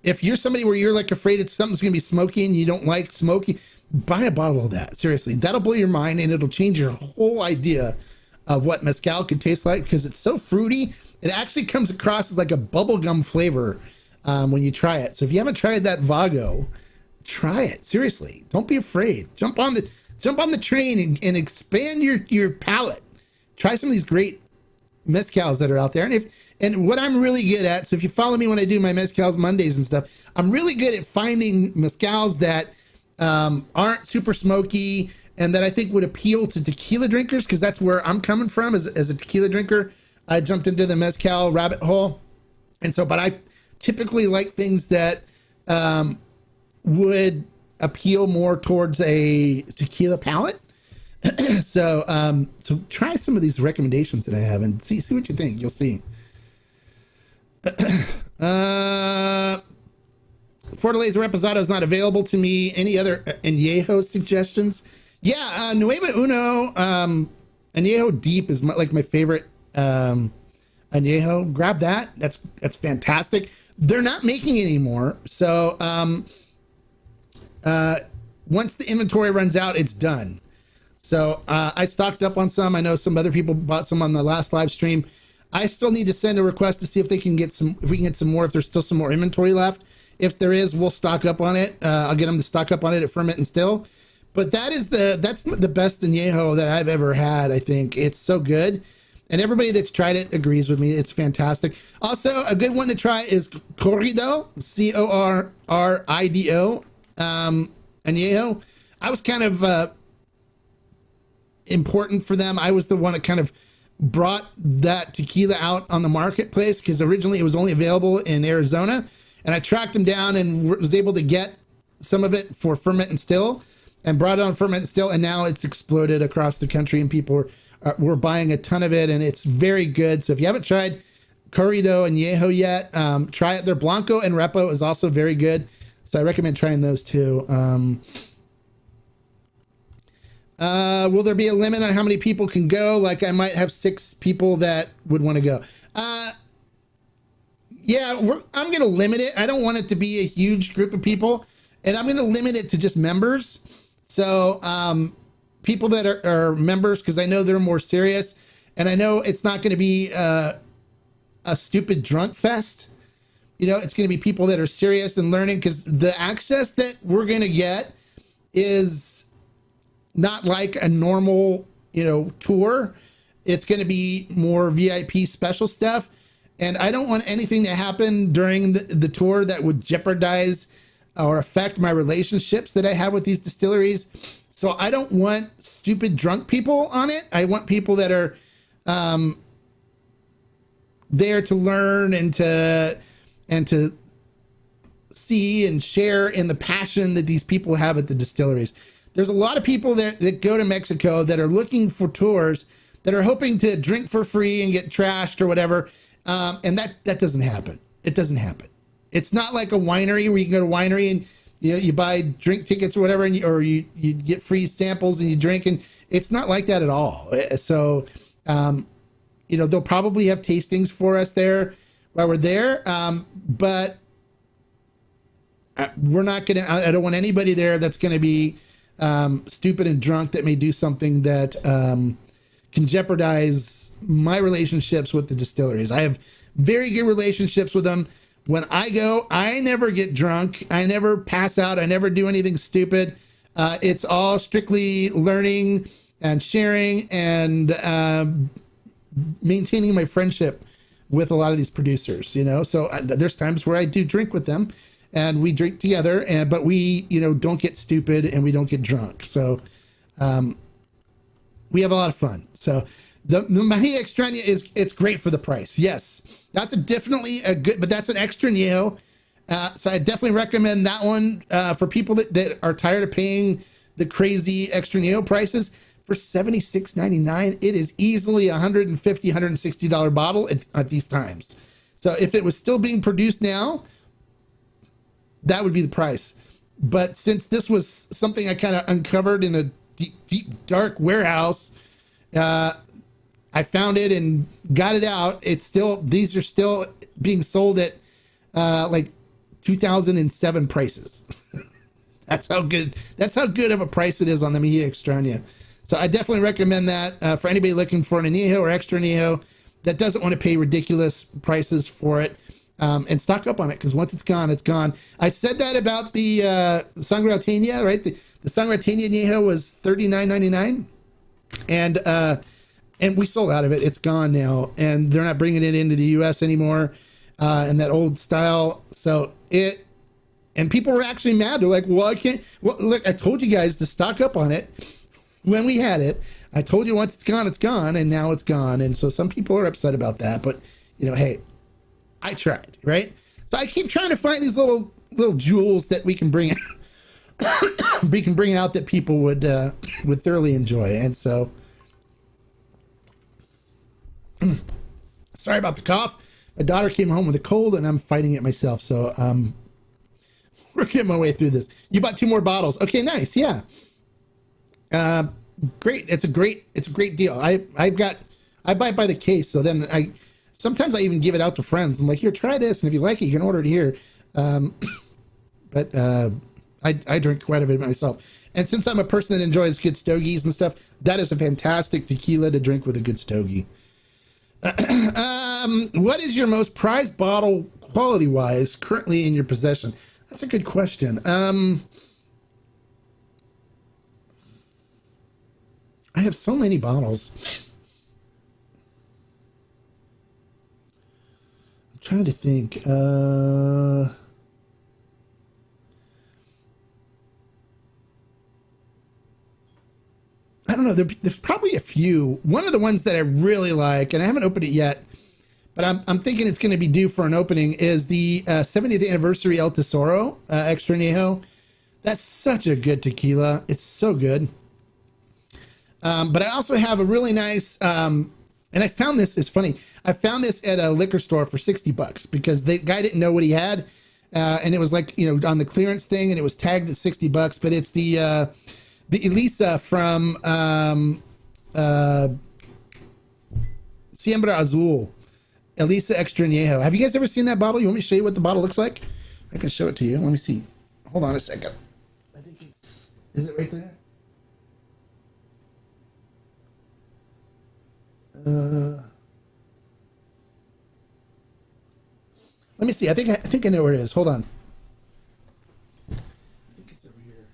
if you're somebody where you're like afraid something's going to be smoky and you don't like smoky, buy a bottle of that. Seriously, that'll blow your mind, and it'll change your whole idea of what mezcal could taste like, because it's so fruity. It actually comes across as like a bubblegum flavor when you try it. So if you haven't tried that Vago, try it. Seriously, don't be afraid. Jump on the train and expand your palate. Try some of these great mezcals that are out there. And what I'm really good at, so if you follow me when I do my mezcals Mondays and stuff, I'm really good at finding mezcals that aren't super smoky and that I think would appeal to tequila drinkers, because that's where I'm coming from as a tequila drinker. I jumped into the mezcal rabbit hole, and so, but I typically like things that would appeal more towards a tequila palate. So try some of these recommendations that I have and see what you think. You'll see. Fortaleza Reposado is not available to me. Any other añejo suggestions? Yeah, Nueva Uno añejo deep is my favorite añejo. Grab that. That's fantastic. They're not making it anymore, so once the inventory runs out, it's done. So I stocked up on some. I know some other people bought some on the last live stream. I still need to send a request to see if they can get some, if we can get some more, if there's still some more inventory left. If there is, we'll stock up on it. I'll get them to stock up on it at Ferment and Still. But that's the best añejo that I've ever had. I think it's so good, and everybody that's tried it agrees with me. It's fantastic. Also, a good one to try is Corrido, Corrido añejo. I was kind of important for them. I was the one that kind of brought that tequila out on the marketplace, because originally it was only available in Arizona, and I tracked them down and was able to get some of it for Ferment and Still, and brought it on Ferment and Still, and now it's exploded across the country, and people were buying a ton of it, and it's very good. So if you haven't tried Corrido Añejo yet, try it. Their Blanco and Repo is also very good, so I recommend trying those too. Will there be a limit on how many people can go? Like, I might have 6 people that would want to go. Yeah, I'm going to limit it. I don't want it to be a huge group of people, and I'm going to limit it to just members. So people that are members, because I know they're more serious, And I know it's not going to be a stupid drunk fest. You know, it's going to be people that are serious and learning, because the access that we're going to get is not like a normal, you know, tour. It's going to be more VIP special stuff. And I don't want anything to happen during the tour that would jeopardize or affect my relationships that I have with these distilleries. So I don't want stupid drunk people on it. I want people that are there to learn and to see and share in the passion that these people have at the distilleries. There's a lot of people that go to Mexico that are looking for tours, that are hoping to drink for free and get trashed or whatever. And that doesn't happen. It doesn't happen. It's not like a winery where you can go to a winery and you buy drink tickets or whatever, and you get free samples and you drink, and it's not like that at all. So, they'll probably have tastings for us there while we're there. But we're not going to, I don't want anybody there that's going to be stupid and drunk that may do something that can jeopardize my relationships with the distilleries. I have very good relationships with them. When I go, I never get drunk. I never pass out. I never do anything stupid. It's all strictly learning and sharing and maintaining my friendship with a lot of these producers, So there's times where I do drink with them and we drink together, but we, don't get stupid and we don't get drunk. So we have a lot of fun. So the Mahia Extraña it's great for the price. Yes, that's definitely a good, but that's an extra añejo. So I definitely recommend that one for people that are tired of paying the crazy extra añejo prices. For $76.99, it is easily $150, $160 bottle at these times. So if it was still being produced now, that would be the price. But since this was something I kind of uncovered in a deep, dark warehouse, I found it and got it out. These are still being sold at like 2007 prices. That's how good of a price it is on the Mahia Extraña. So I definitely recommend that for anybody looking for an añejo or extra añejo that doesn't want to pay ridiculous prices for it, and stock up on it, because once it's gone, it's gone. I said that about the Sangrauteña, right? The Sangrauteña añejo was $39.99, and we sold out of it. It's gone now, and they're not bringing it into the U.S. anymore in that old style. And people were actually mad. They're like, well, I can't. Well, look, I told you guys to stock up on it when we had it. I told you once it's gone, and now it's gone. And so some people are upset about that, but hey, I tried, right? So I keep trying to find these little jewels that we can bring out that people would thoroughly enjoy. And so sorry about the cough. My daughter came home with a cold and I'm fighting it myself. So we're getting my way through this. You bought 2 more bottles. Okay, nice. Yeah. Great. It's a great deal. I buy it by the case. So then sometimes I even give it out to friends. I'm like, here, try this. And if you like it, you can order it here. But I drink quite a bit myself. And since I'm a person that enjoys good stogies and stuff, that is a fantastic tequila to drink with a good stogie. What is your most prized bottle quality wise currently in your possession? That's a good question. I have so many bottles. I'm trying to think. I don't know. There's probably a few. One of the ones that I really like, and I haven't opened it yet, but I'm thinking it's going to be due for an opening, is the 70th anniversary El Tesoro Extra Añejo. That's such a good tequila. It's so good. But I also have a really nice, and I found this, it's funny. I found this at a liquor store for $60 because the guy didn't know what he had. And it was like, on the clearance thing, and it was tagged at $60, but it's the Elisa from, Siembra Azul, Elisa Extra Añejo. Have you guys ever seen that bottle? You want me to show you what the bottle looks like? I can show it to you. Let me see. Hold on a second. I think is it right there? Let me see. I think I know where it is. Hold on. I think it's over here.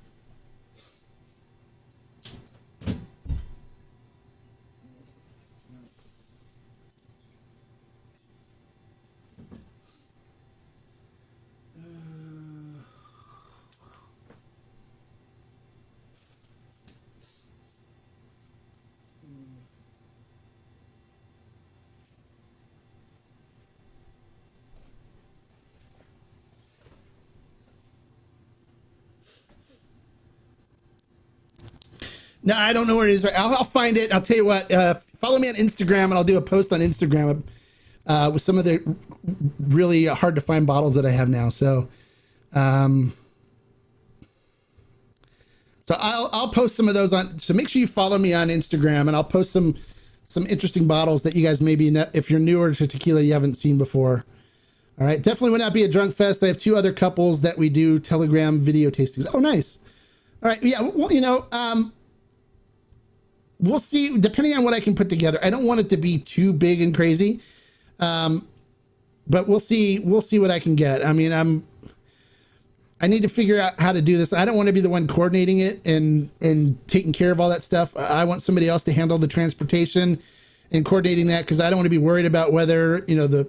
No, I don't know where it is. I'll find it. I'll tell you what. Follow me on Instagram, and I'll do a post on Instagram with some of the really hard to find bottles that I have now. So, I'll post some of those on. So make sure you follow me on Instagram, and I'll post some interesting bottles that you guys maybe if you're newer to tequila you haven't seen before. All right, definitely would not be a drunk fest. I have 2 other couples that we do Telegram video tastings. Oh, nice. All right, yeah. Well, we'll see, depending on what I can put together. I don't want it to be too big and crazy, but we'll see what I can get. I mean, I need to figure out how to do this. I don't want to be the one coordinating it and taking care of all that stuff. I want somebody else to handle the transportation and coordinating that, because I don't want to be worried about whether the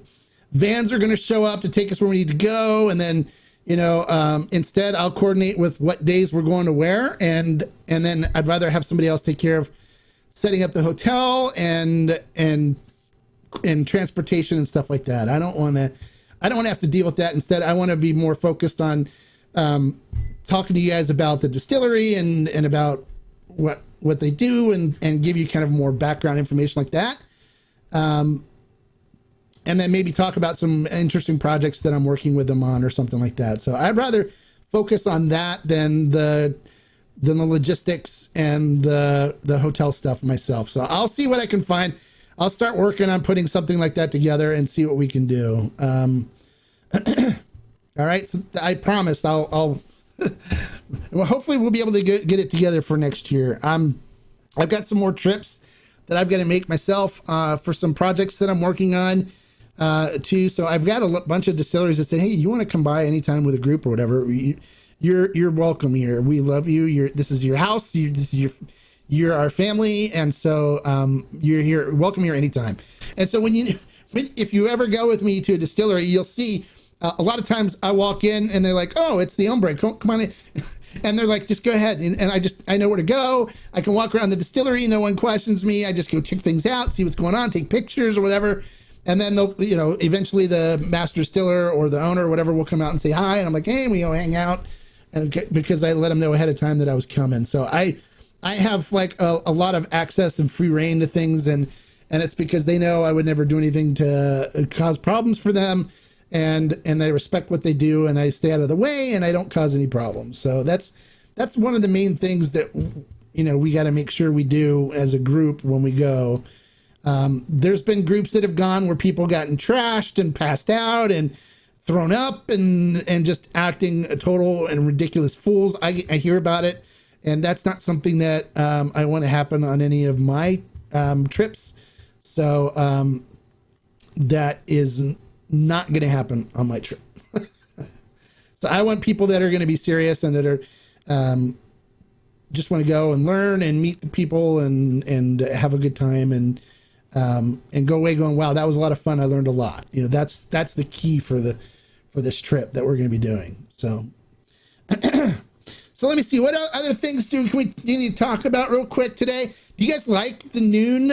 vans are going to show up to take us where we need to go, and then instead I'll coordinate with what days we're going to where, and then I'd rather have somebody else take care of setting up the hotel and transportation and stuff like that. I don't want to have to deal with that. Instead, I want to be more focused on talking to you guys about the distillery and about what they do and give you kind of more background information like that. And then maybe talk about some interesting projects that I'm working with them on or something like that. So I'd rather focus on that than the logistics and the hotel stuff myself. So I'll see what I can find. I'll start working on putting something like that together and see what we can do. All right. So I promised I'll well, hopefully we'll be able to get it together for next year. I've got some more trips that I've got to make myself for some projects that I'm working on too. So I've got a bunch of distilleries that say, hey, you want to come by anytime with a group or whatever? You're welcome here. We love you. This is your house. You're our family. And so, you're here, welcome here anytime. And so if you ever go with me to a distillery, you'll see a lot of times I walk in and they're like, oh, it's the Hombre. Come on in. And they're like, just go ahead. And I know where to go. I can walk around the distillery. No one questions me. I just go check things out, see what's going on, take pictures or whatever. And then they'll, eventually the master distiller or the owner or whatever will come out and say hi. And I'm like, hey, we go hang out. Because I let them know ahead of time that I was coming. So I have like a lot of access and free reign to things. And it's because they know I would never do anything to cause problems for them. And they respect what they do, and I stay out of the way and I don't cause any problems. So that's one of the main things that, we got to make sure we do as a group when we go. There's been groups that have gone where people gotten trashed and passed out and thrown up and just acting total and ridiculous fools. I hear about it, and that's not something that I want to happen on any of my trips. So that is not going to happen on my trip. So I want people that are going to be serious and that are just want to go and learn and meet the people and have a good time and go away going, wow, that was a lot of fun. I learned a lot. That's the key for this trip that we're going to be doing. So, so let me see, what other things do you need to talk about real quick today? Do you guys like the noon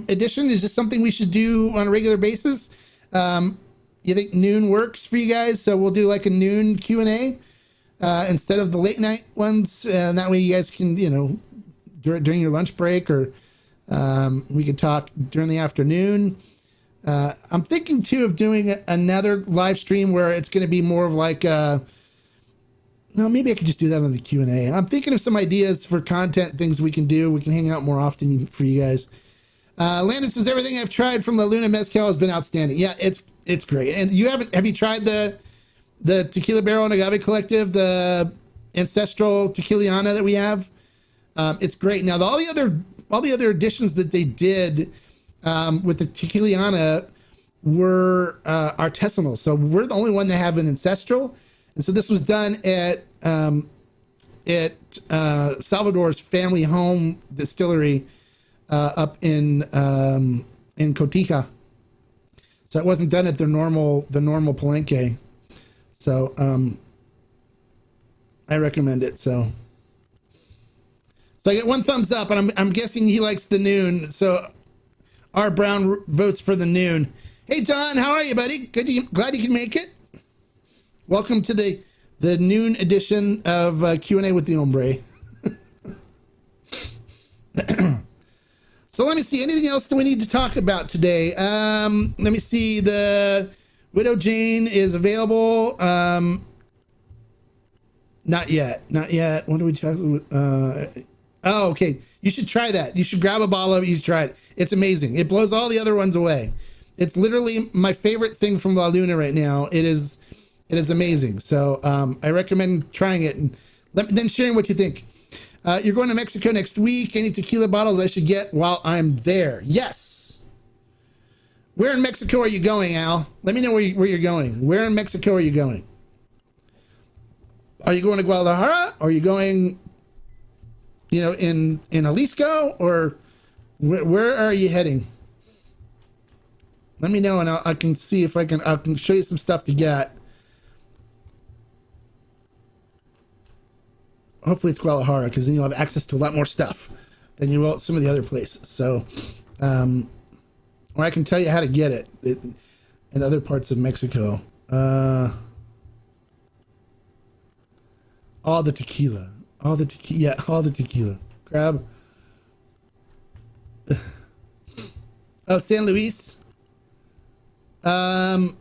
edition? Is this something we should do on a regular basis? You think noon works for you guys? So we'll do like a noon Q&A instead of the late night ones. And that way you guys can, during your lunch break, or we could talk during the afternoon. I'm thinking too of doing another live stream where it's going to be more of like, no, maybe I could just do that on the Q&A. I'm thinking of some ideas for content, things we can do. We can hang out more often for you guys. Landon says, everything I've tried from La Luna Mezcal has been outstanding. Yeah, it's great. And have you tried the Tequila Barrel and Agave Collective, the ancestral Tequiliana that we have? It's great. Now, all the other additions that they did, with the Tequiliana were artisanal. So we're the only one that have an ancestral. And so this was done at Salvador's family home distillery up in Cotija. So it wasn't done at the normal Palenque. So I recommend it. So I get 1 thumbs up, and I'm guessing he likes the noon. So R. Brown votes for the noon. Hey John, how are you, buddy? Glad you can make it. Welcome to the noon edition of Q&A with the Hombre. So let me see, anything else that we need to talk about today? Let me see, the Widow Jane is available. Not yet. What are we talking about? Oh, okay. You should try that. You should grab a bottle of it. You should try it. It's amazing. It blows all the other ones away. It's literally my favorite thing from La Luna right now. It is amazing. So I recommend trying it and then sharing what you think. You're going to Mexico next week. Any tequila bottles I should get while I'm there? Yes. Where in Mexico are you going, Al? Let me know where you're going. Where in Mexico are you going? Are you going to Guadalajara? Are you going, in Jalisco? Or where are you heading? Let me know, and I can see if I can show you some stuff to get. Hopefully it's Guadalajara, because then you'll have access to a lot more stuff than you will at some of the other places. So, or I can tell you how to get it in other parts of Mexico. All the tequila. Grab. Oh, San Luis. You're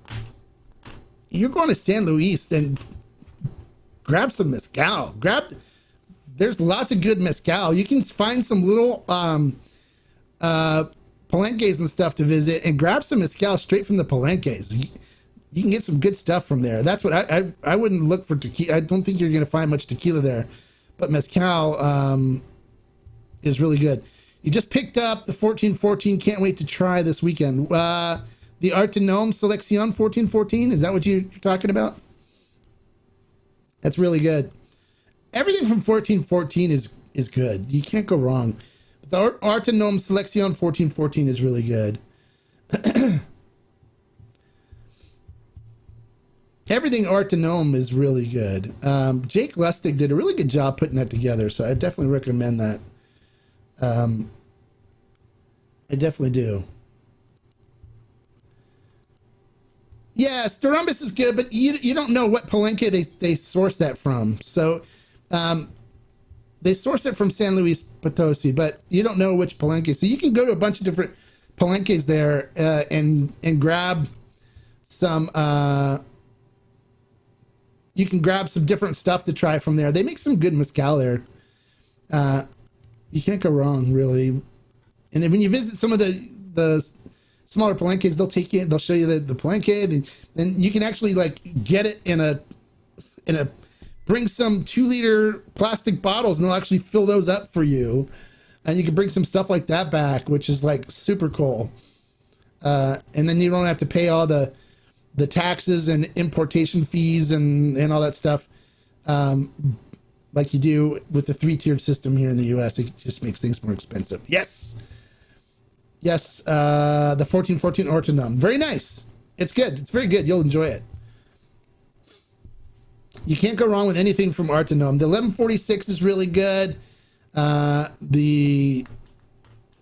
going to San Luis, then grab some mezcal. There's lots of good mezcal. You can find some little palenques and stuff to visit and grab some mezcal straight from the palenques. You can get some good stuff from there. That's what I wouldn't look for tequila. I don't think you're going to find much tequila there, but mezcal is really good. You just picked up the 1414. Can't wait to try this weekend. The Artenome Selection 1414. Is that what you're talking about? That's really good. Everything from 1414 is good. You can't go wrong. The Artenome Selection 1414 is really good. Everything Artenome is really good. Jake Lustig did a really good job putting that together, so I definitely recommend that. I definitely do. Yeah, Starumbus is good, but you don't know what Palenque they source that from. So they source it from San Luis Potosi, but you don't know which Palenque. So you can go to a bunch of different Palenques there and grab some. You can grab some different stuff to try from there. They make some good mezcal there. You can't go wrong, really. And then when you visit some of the smaller palenques, they'll show you the palenque, and you can actually like get it in a bring some 2-liter plastic bottles, and they'll actually fill those up for you, and you can bring some stuff like that back, which is like super cool. And then you don't have to pay all the taxes and importation fees and all that stuff, like you do with the 3-tiered system here in the U.S. It just makes things more expensive. Yes, the 1414 Ortonum. Very nice. It's good. It's very good. You'll enjoy it. You can't go wrong with anything from Artenome. The 1146 is really good. The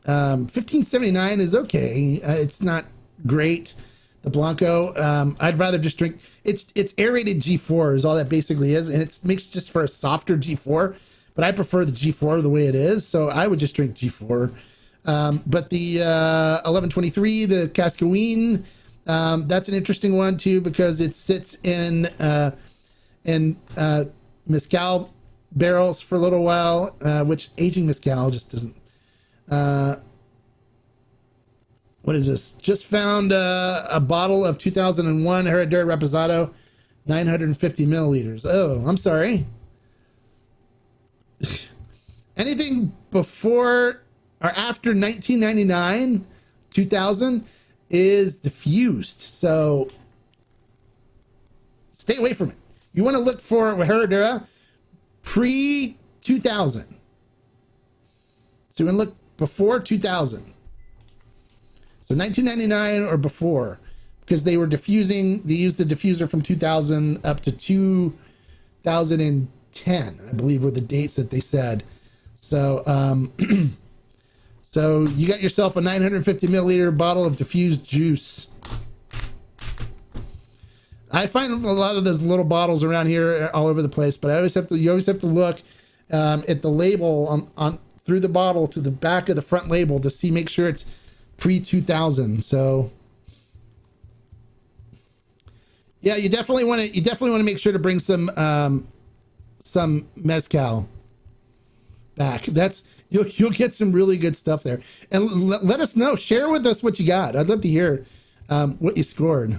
1579 is okay. It's not great. The Blanco, I'd rather just drink. It's aerated G4 is all that basically is, and it makes just for a softer G4. But I prefer the G4 the way it is, so I would just drink G4. But the 1123, the Cascaween, that's an interesting one too, because it sits in mezcal barrels for a little while, which aging mezcal just doesn't. What is this? Just found a bottle of 2001 Herradura Reposado, 950 milliliters. Oh, I'm sorry. Anything before or after 1999, 2000 is diffused. So stay away from it. You want to look for Herradura pre-2000. So you want to look before 2000. So 1999 or before, because they were diffusing, they used the diffuser from 2000 up to 2010, I believe were the dates that they said. So, so you got yourself a 950 milliliter bottle of diffused juice. I find a lot of those little bottles around here all over the place, but you always have to look at the label on through the bottle to the back of the front label to make sure it's pre-2000. So yeah, you definitely want to make sure to bring some mezcal back. You'll get some really good stuff there. And let us know, share with us what you got. I'd love to hear what you scored.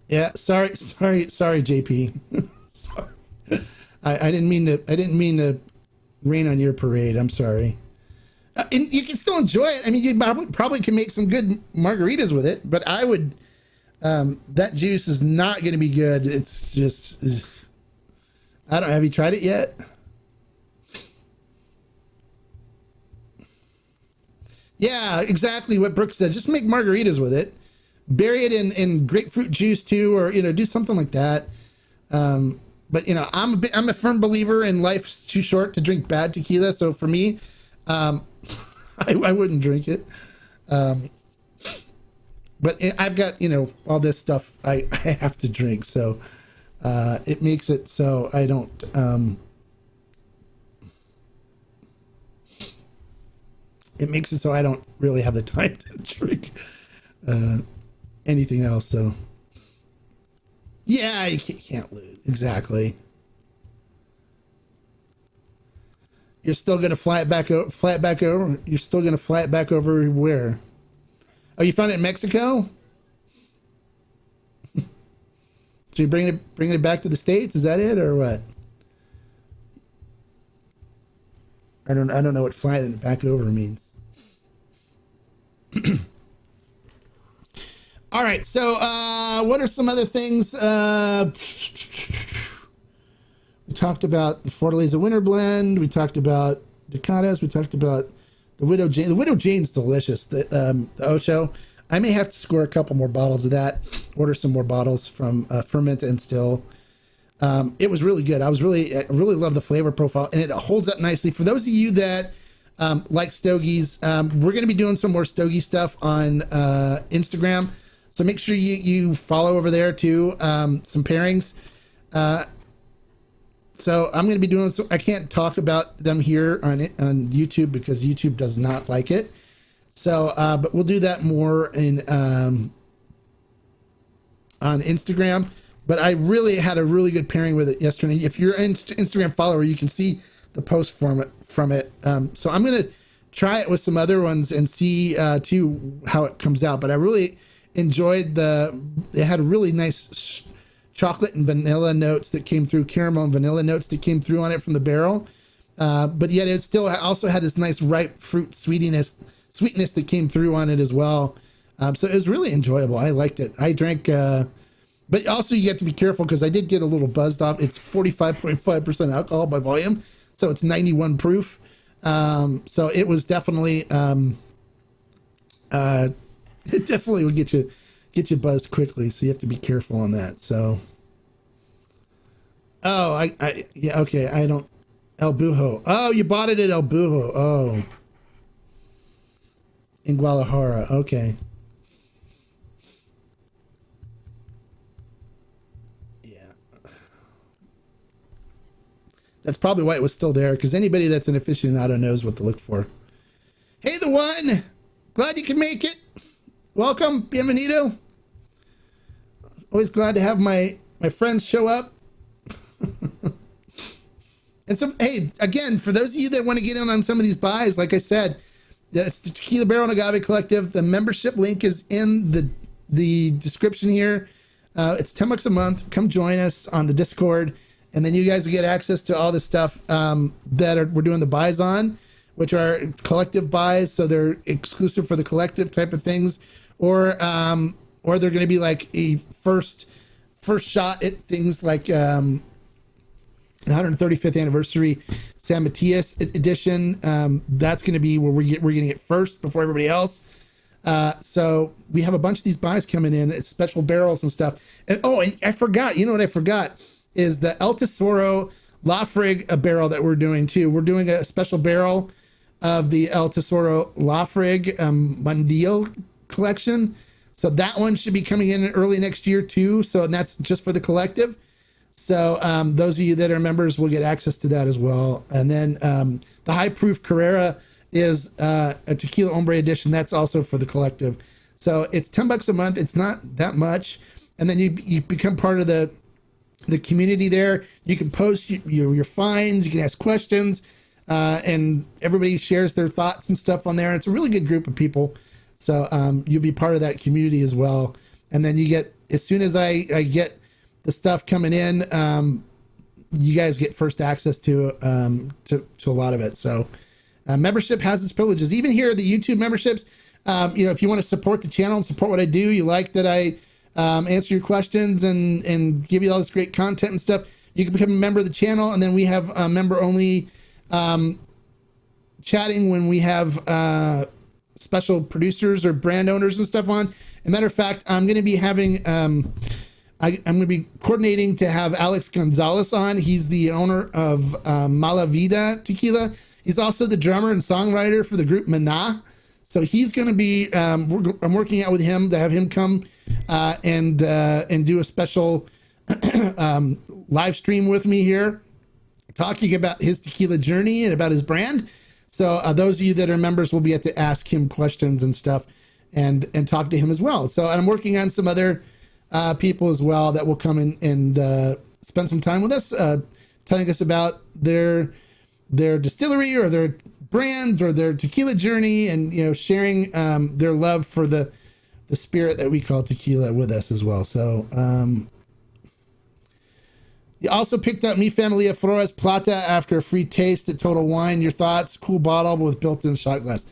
Yeah, sorry, JP. Sorry. I didn't mean to rain on your parade. I'm sorry. And you can still enjoy it. I mean, you probably can make some good margaritas with it, but I would, that juice is not going to be good. It's just, have you tried it yet? Yeah, exactly what Brooke said. Just make margaritas with it. Bury it in grapefruit juice too, or, do something like that. But I'm a firm believer in life's too short to drink bad tequila. So for me, I wouldn't drink it. But I've got, all this stuff I have to drink. So, it makes it so I don't, it makes it so I don't really have the time to drink, anything else. So yeah, you can't lose. Exactly. You're still going to fly it back over. You're still going to fly it back over where? Oh, you found it in Mexico? So you're bringing it back to the States? Is that it or what? I don't know what flying it back over means. All right, so what are some other things? We talked about the Fortaleza Winter Blend. We talked about Ducatas. We talked about the Widow Jane. The Widow Jane's delicious. The Ocho. I may have to score a couple more bottles of that. Order some more bottles from Ferment and Still. It was really good. I really love the flavor profile, and it holds up nicely. For those of you that like stogies, we're going to be doing some more stogie stuff on Instagram. So make sure you follow over there too. Some pairings. So I'm going to be doing, so I can't talk about them here on YouTube because YouTube does not like it. So, but we'll do that more on Instagram. But I really had a really good pairing with it yesterday. If you're an Instagram follower, you can see the post from it. So I'm going to try it with some other ones and see too how it comes out. But I really enjoyed it had a really nice chocolate and vanilla notes that came through, caramel and vanilla notes that came through on it from the barrel. But yet it still also had this nice ripe fruit sweetness that came through on it as well. So it was really enjoyable. I liked it. I drank, but also you have to be careful because I did get a little buzzed off. It's 45.5% alcohol by volume. So it's 91 proof. So it was definitely, it definitely would get you buzzed quickly. So you have to be careful on that. So, oh, yeah, okay. I don't, El Bujo. Oh, you bought it at El Bujo. Oh, in Guadalajara. Okay. Yeah. That's probably why it was still there, because anybody that's an aficionado knows what to look for. Hey, the one. Glad you can make it. Welcome. Bienvenido. Always glad to have my friends show up. And so, hey, again, for those of you that want to get in on some of these buys, like I said, it's the Tequila Barrel and Agave Collective. The membership link is in the description here. It's $10 a month. Come join us on the Discord And then you guys will get access to all the stuff we're doing the buys on, which are collective buys, so they're exclusive for the collective type of things, or they're going to be like a first shot at things like the 135th anniversary San Matias edition. That's going to be where we're getting it first before everybody else. So we have a bunch of these buys coming in. It's special barrels and stuff. And I forgot. You know what I forgot is the El Tesoro Lafrig barrel that we're doing too. We're doing a special barrel of the El Tesoro Lafrig Mundial collection. So that one should be coming in early next year too. So, and that's just for the collective. So those of you that are members will get access to that as well. And then the high proof Carrera is a Tequila Hombre edition. That's also for the collective. So it's $10 a month. It's not that much. And then you become part of the community there. You can post your finds. You can ask questions. And everybody shares their thoughts and stuff on there. It's a really good group of people. So you'll be part of that community as well. And then you get, as soon as I get the stuff coming in, you guys get first access to a lot of it. So membership has its privileges. Even here, the YouTube memberships, if you want to support the channel and support what I do, you like that I answer your questions and give you all this great content and stuff, you can become a member of the channel. And then we have member only chatting when we have special producers or brand owners and stuff on. As a matter of fact, I'm going to be having I'm going to be coordinating to have Alex Gonzalez on. He's the owner of Mala Vida Tequila. He's also the drummer and songwriter for the group Mana. So he's going to be, I'm working out with him to have him come and do a special live stream with me here, talking about his tequila journey and about his brand. So those of you that are members will be able to ask him questions and stuff and talk to him as well. So I'm working on some other people as well that will come in and spend some time with us, telling us about their distillery or their brands or their tequila journey, and sharing their love for the spirit that we call tequila with us as well. So you also picked up Mi Familia Flores Plata after a free taste at Total Wine. Your thoughts? Cool bottle with built-in shot glass.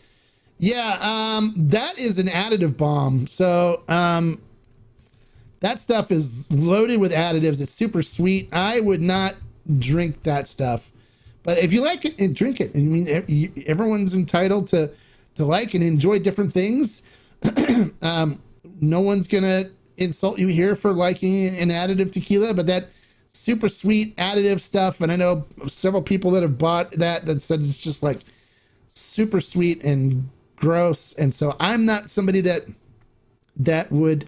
Yeah, that is an additive bomb. So that stuff is loaded with additives. It's super sweet. I would not drink that stuff. But if you like it, drink it. I mean, everyone's entitled to like and enjoy different things. No one's going to insult you here for liking an additive tequila, but that super sweet additive stuff. And I know several people that have bought that said it's just like super sweet and gross. And so I'm not somebody that would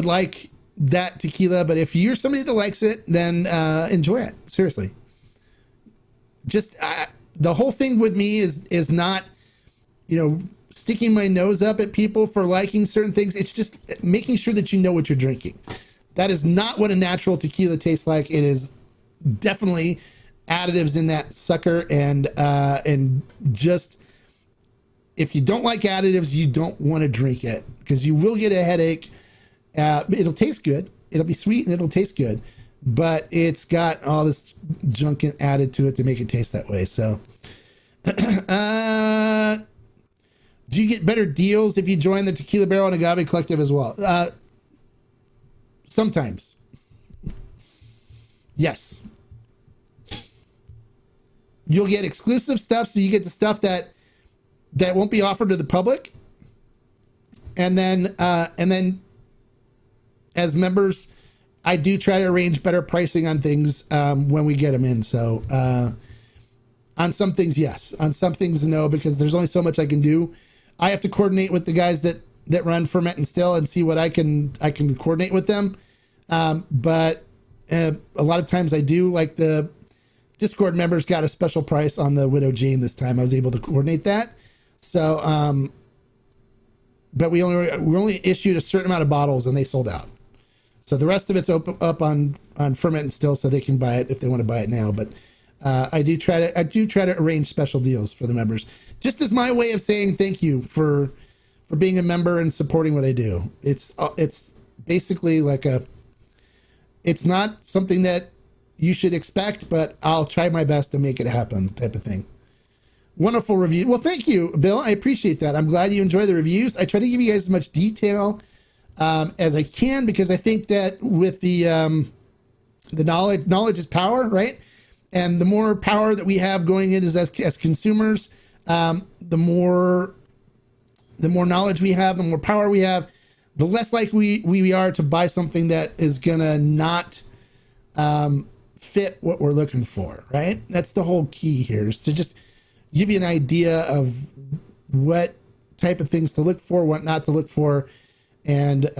like that tequila. But if you're somebody that likes it, then enjoy it. Seriously. Just the whole thing with me is not, sticking my nose up at people for liking certain things. It's just making sure that you know what you're drinking. That is not what a natural tequila tastes like. It is definitely additives in that sucker, and just if you don't like additives, you don't want to drink it because you will get a headache. It'll taste good. It'll be sweet and it'll taste good, but it's got all this junk added to it to make it taste that way. So, do you get better deals if you join the Tequila Barrel and Agave Collective as well? Sometimes. Yes. You'll get exclusive stuff, so you get the stuff that won't be offered to the public. And then as members, I do try to arrange better pricing on things when we get them in. So on some things, yes. On some things, no, because there's only so much I can do. I have to coordinate with the guys that run Ferment and Still and see what I can coordinate with them. But a lot of times I do. Like the Discord members got a special price on the Widow Jane this time. I was able to coordinate that. So, but we only issued a certain amount of bottles and they sold out. So the rest of it's up on Ferment and Still, so they can buy it if they want to buy it now. But I do try to arrange special deals for the members, just as my way of saying thank you for being a member and supporting what I do. It's basically like It's not something that you should expect, but I'll try my best to make it happen, type of thing. Wonderful review. Well, thank you, Bill. I appreciate that. I'm glad you enjoy the reviews. I try to give you guys as much detail as I can, because I think that with the knowledge is power, right? And the more power that we have going in as consumers, the more knowledge we have, the more power we have, the less likely we are to buy something that is gonna not fit what we're looking for, right? That's the whole key here, is to just give you an idea of what type of things to look for, what not to look for, and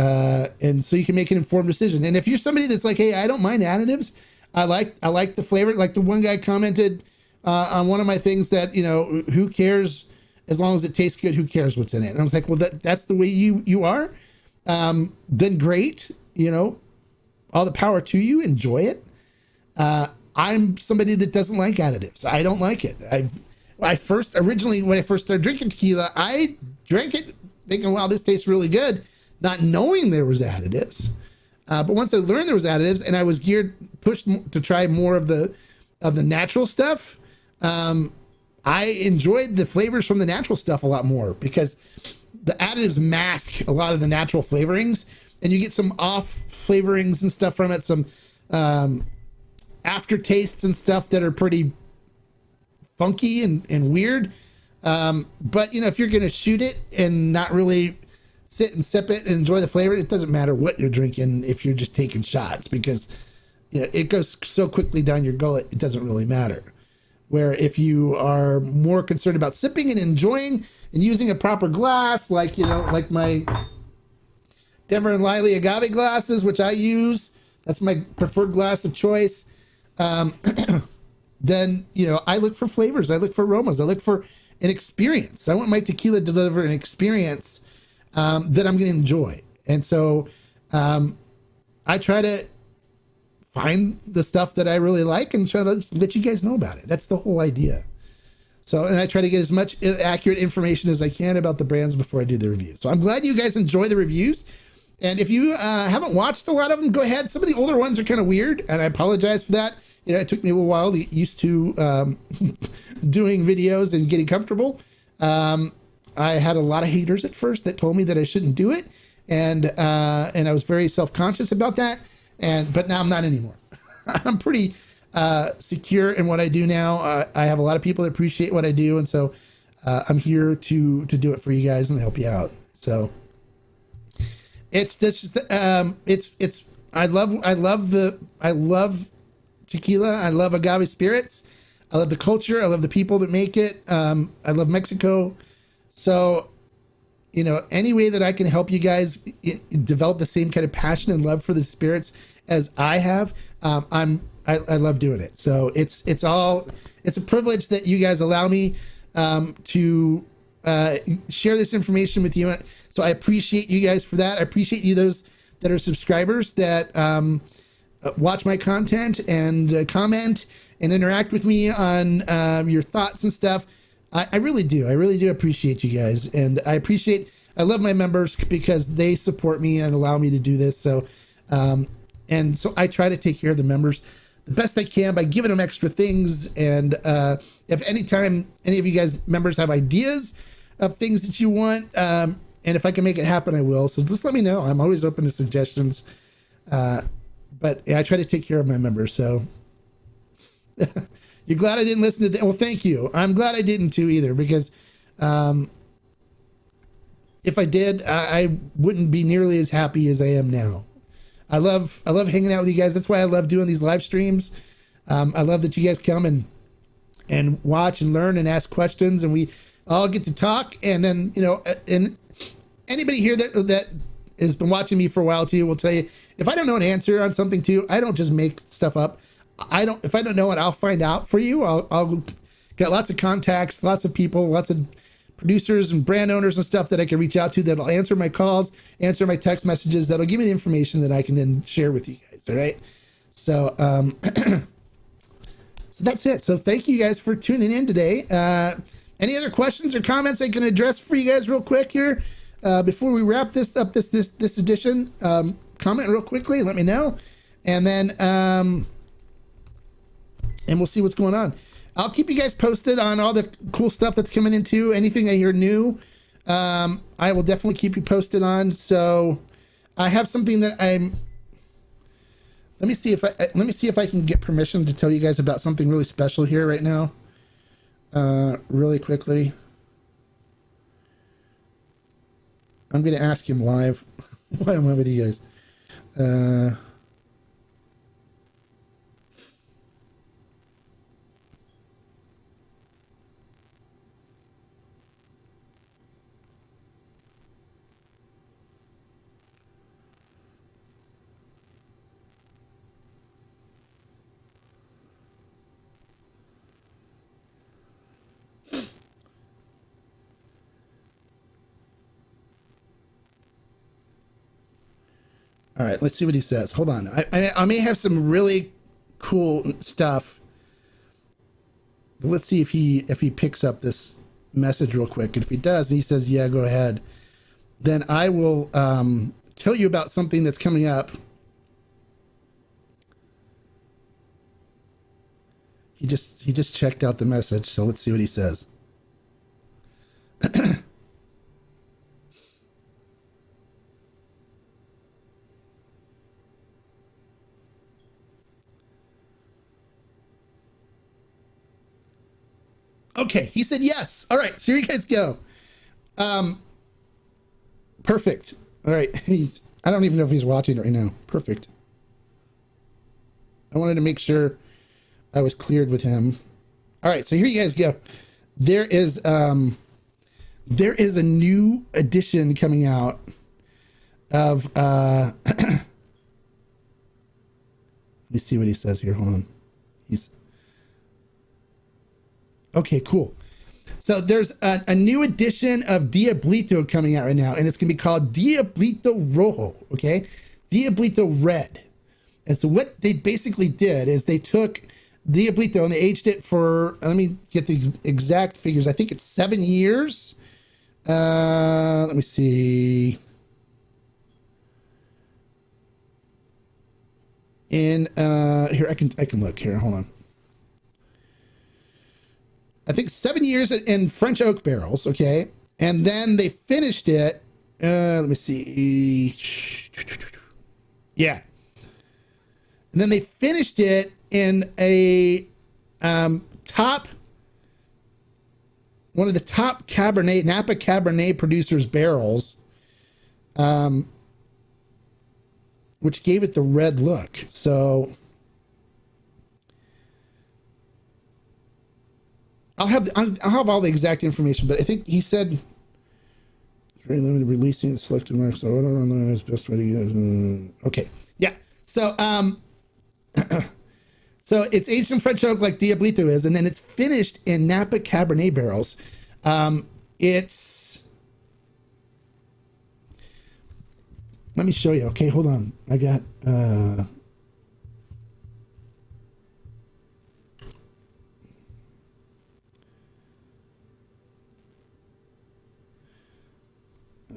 so you can make an informed decision. And if you're somebody that's like, hey, I don't mind additives, I like the flavor. Like the one guy commented on one of my things that, who cares as long as it tastes good? Who cares what's in it? And I was like, well, that's the way you are. Then great, all the power to you. Enjoy it. I'm somebody that doesn't like additives. I don't like it. When I first started drinking tequila, I drank it thinking, wow, this tastes really good, not knowing there was additives. But once I learned there was additives, and I was pushed to try more of the natural stuff, I enjoyed the flavors from the natural stuff a lot more, because the additives mask a lot of the natural flavorings, and you get some off flavorings and stuff from it, some aftertastes and stuff that are pretty funky and weird. But if you're gonna shoot it and not really sit and sip it and enjoy the flavor, it doesn't matter what you're drinking if you're just taking shots, because it goes so quickly down your gullet, it doesn't really matter. Where if you are more concerned about sipping and enjoying and using a proper glass, like my Denver and Liley agave glasses, which I use, that's my preferred glass of choice. Then, I look for flavors, I look for aromas, I look for an experience. I want my tequila to deliver an experience that I'm going to enjoy. And so I try to find the stuff that I really like and try to let you guys know about it. That's the whole idea. So, and I try to get as much accurate information as I can about the brands before I do the review. So I'm glad you guys enjoy the reviews. And if you haven't watched a lot of them, go ahead. Some of the older ones are kind of weird, and I apologize for that. It took me a while to get used to doing videos and getting comfortable. I had a lot of haters at first that told me that I shouldn't do it, and I was very self-conscious about that. But now I'm not anymore. I'm pretty secure in what I do now. I have a lot of people that appreciate what I do, and so I'm here to do it for you guys and help you out. So it's I love tequila. I love agave spirits. I love the culture. I love the people that make it. I love Mexico. So, any way that I can help you guys develop the same kind of passion and love for the spirits as I have, I love doing it. So it's a privilege that you guys allow me to share this information with you. So I appreciate you guys for that. I appreciate you, those that are subscribers that watch my content and comment and interact with me on your thoughts and stuff. I really do. I really do appreciate you guys. And I love my members because they support me and allow me to do this. So, and so I try to take care of the members the best I can by giving them extra things. And if anytime any of you guys members have ideas of things that you want, and if I can make it happen, I will. So just let me know. I'm always open to suggestions. But yeah, I try to take care of my members. So you're glad I didn't listen to that? Well, thank you. I'm glad I didn't too either, because if I did, I wouldn't be nearly as happy as I am now. I love hanging out with you guys. That's why I love doing these live streams. I love that you guys come and watch and learn and ask questions, and we all get to talk. And then, and anybody here that has been watching me for a while too will tell you, if I don't know an answer on something too, I don't just make stuff up. If I don't know it, I'll find out for you. I'll got lots of contacts, lots of people, lots of producers and brand owners and stuff that I can reach out to that'll answer my calls, answer my text messages, that'll give me the information that I can then share with you guys. All right. So, so that's it. So thank you guys for tuning in today. Any other questions or comments I can address for you guys real quick here before we wrap this up, this edition? Comment real quickly, let me know. And then, and we'll see what's going on. I'll keep you guys posted on all the cool stuff that's coming into anything I hear new. I will definitely keep you posted on. So I have something that let me see if I can get permission to tell you guys about something really special here right now. Really quickly. I'm going to ask him live while I'm with you guys. All right, let's see what he says. Hold on. I may have some really cool stuff. Let's see if he picks up this message real quick. And if he does, and he says, yeah, go ahead, then I will tell you about something that's coming up. He just checked out the message, so let's see what he says. Okay, he said yes. All right, so here you guys go. Perfect. All right, I don't even know if he's watching right now. Perfect. I wanted to make sure I was cleared with him. All right, so here you guys go. There is a new edition coming out of let me see what he says here. Hold on. Okay, cool. So there's a new edition of Diablito coming out right now, and it's going to be called Diablito Rojo, okay? Diablito Red. And so what they basically did is they took Diablito and they aged it for, let me get the exact figures. I think it's 7 years. Let me see. In here, I can look here. Hold on. I think 7 years in French oak barrels, okay? And then they finished it, let me see. Yeah. And then they finished it in a one of the top Napa Cabernet producers' barrels, which gave it the red look. So I'll have all the exact information, but I think he said very limited releasing the selected marks. So I don't know his best way to get. Okay, yeah. So so it's aged in French oak like Diablito is, and then it's finished in Napa Cabernet barrels. It's let me show you. Okay, hold on. I got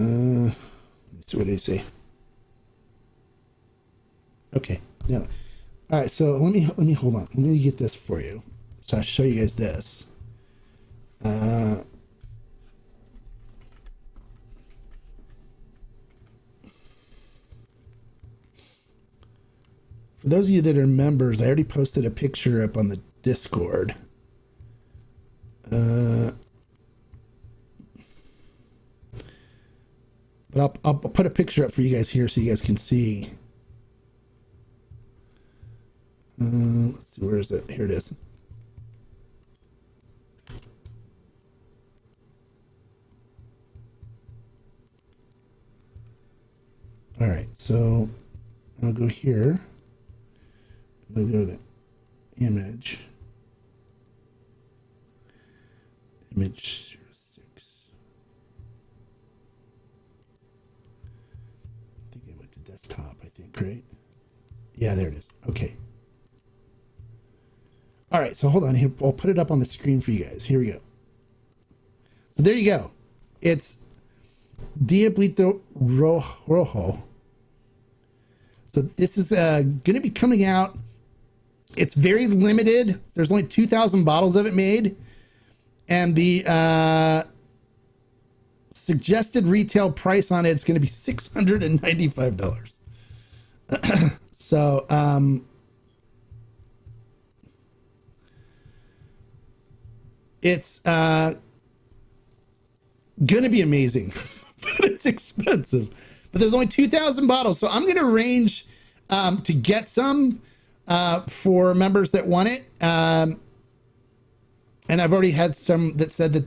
let's see, what did he say? Okay, no. All right, so let me hold on. Let me get this for you. So I'll show you guys this. For those of you that are members, I already posted a picture up on the Discord. But I'll put a picture up for you guys here so you guys can see. Let's see, where is it? Here it is. All right, so I'll go here. I'll go to image. Image 06. I think I went to desktop, I think, right? Yeah, there it is. Okay. All right, so hold on here. I'll put it up on the screen for you guys. Here we go. So there you go. It's Diablito Rojo. So this is going to be coming out. It's very limited. There's only 2,000 bottles of it made. And the suggested retail price on it is going to be $695. So, it's going to be amazing, but it's expensive. But there's only 2,000 bottles. So I'm going to arrange to get some for members that want it. And I've already had some that said that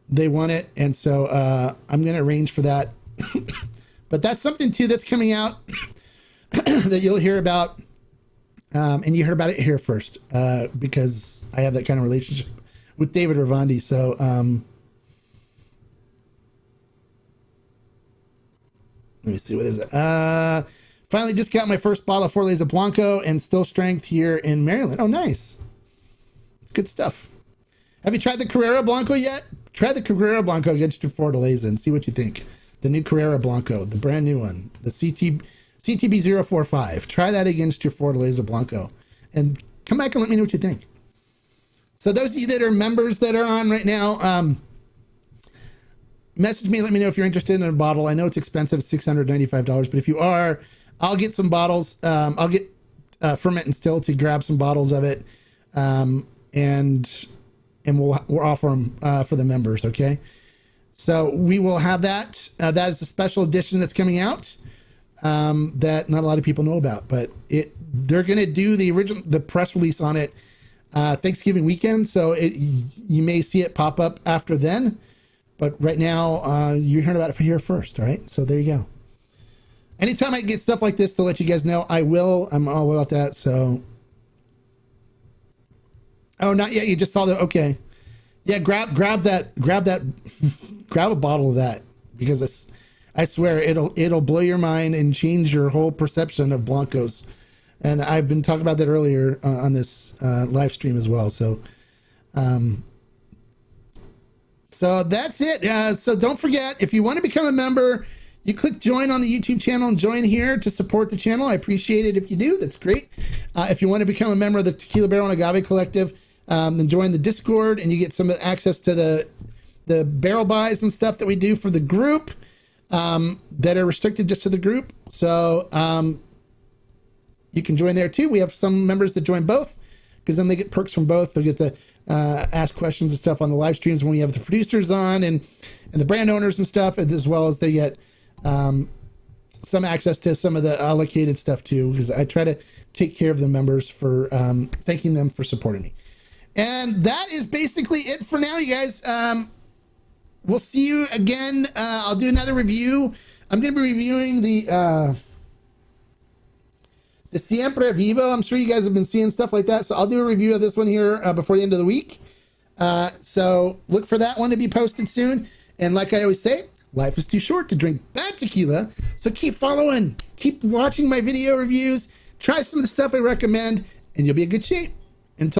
they want it. And so I'm going to arrange for that. But that's something too that's coming out that you'll hear about. And you heard about it here first because I have that kind of relationship with David Ravandi. So let me see, what is it? Finally just got my first bottle of Fortaleza Blanco and Still Strength here in Maryland. Oh, nice. Good stuff. Have you tried the Carrera Blanco yet? Try the Carrera Blanco against your Fortaleza and see what you think. The new Carrera Blanco, the brand new one, the CTB 045. Try that against your Fortaleza Blanco and come back and let me know what you think. So those of you that are members that are on right now, message me, let me know if you're interested in a bottle. I know it's expensive, $695, but if you are, I'll get some bottles. I'll get Ferment and Still to grab some bottles of it, and we'll offer them for the members. Okay, so we will have that. That is a special edition that's coming out that not a lot of people know about, but they're going to do the press release on it Thanksgiving weekend, so you may see it pop up after then. But right now, you heard about it here first, all right? So there you go. Anytime I get stuff like this to let you guys know, I will. I'm all about that, so. Oh, not yet. You just saw that. Okay. Yeah, grab that, grab a bottle of that, because I swear it'll blow your mind and change your whole perception of Blancos. And I've been talking about that earlier on this live stream as well. So, so that's it. So don't forget, if you want to become a member, you click join on the YouTube channel and join here to support the channel. I appreciate it if you do. That's great. If you want to become a member of the Tequila Barrel and Agave Collective, then join the Discord and you get some access to the barrel buys and stuff that we do for the group that are restricted just to the group. So you can join there too. We have some members that join both because then they get perks from both. They'll get to ask questions and stuff on the live streams when we have the producers on and the brand owners and stuff, as well as they get some access to some of the allocated stuff too, because I try to take care of the members for thanking them for supporting me. And that is basically it for now, you guys. We'll see you again. I'll do another review. I'm going to be reviewing the Siempre Vivo. I'm sure you guys have been seeing stuff like that. So I'll do a review of this one here before the end of the week. So look for that one to be posted soon. And like I always say, life is too short to drink bad tequila. So keep following, keep watching my video reviews, try some of the stuff I recommend, and you'll be in good shape.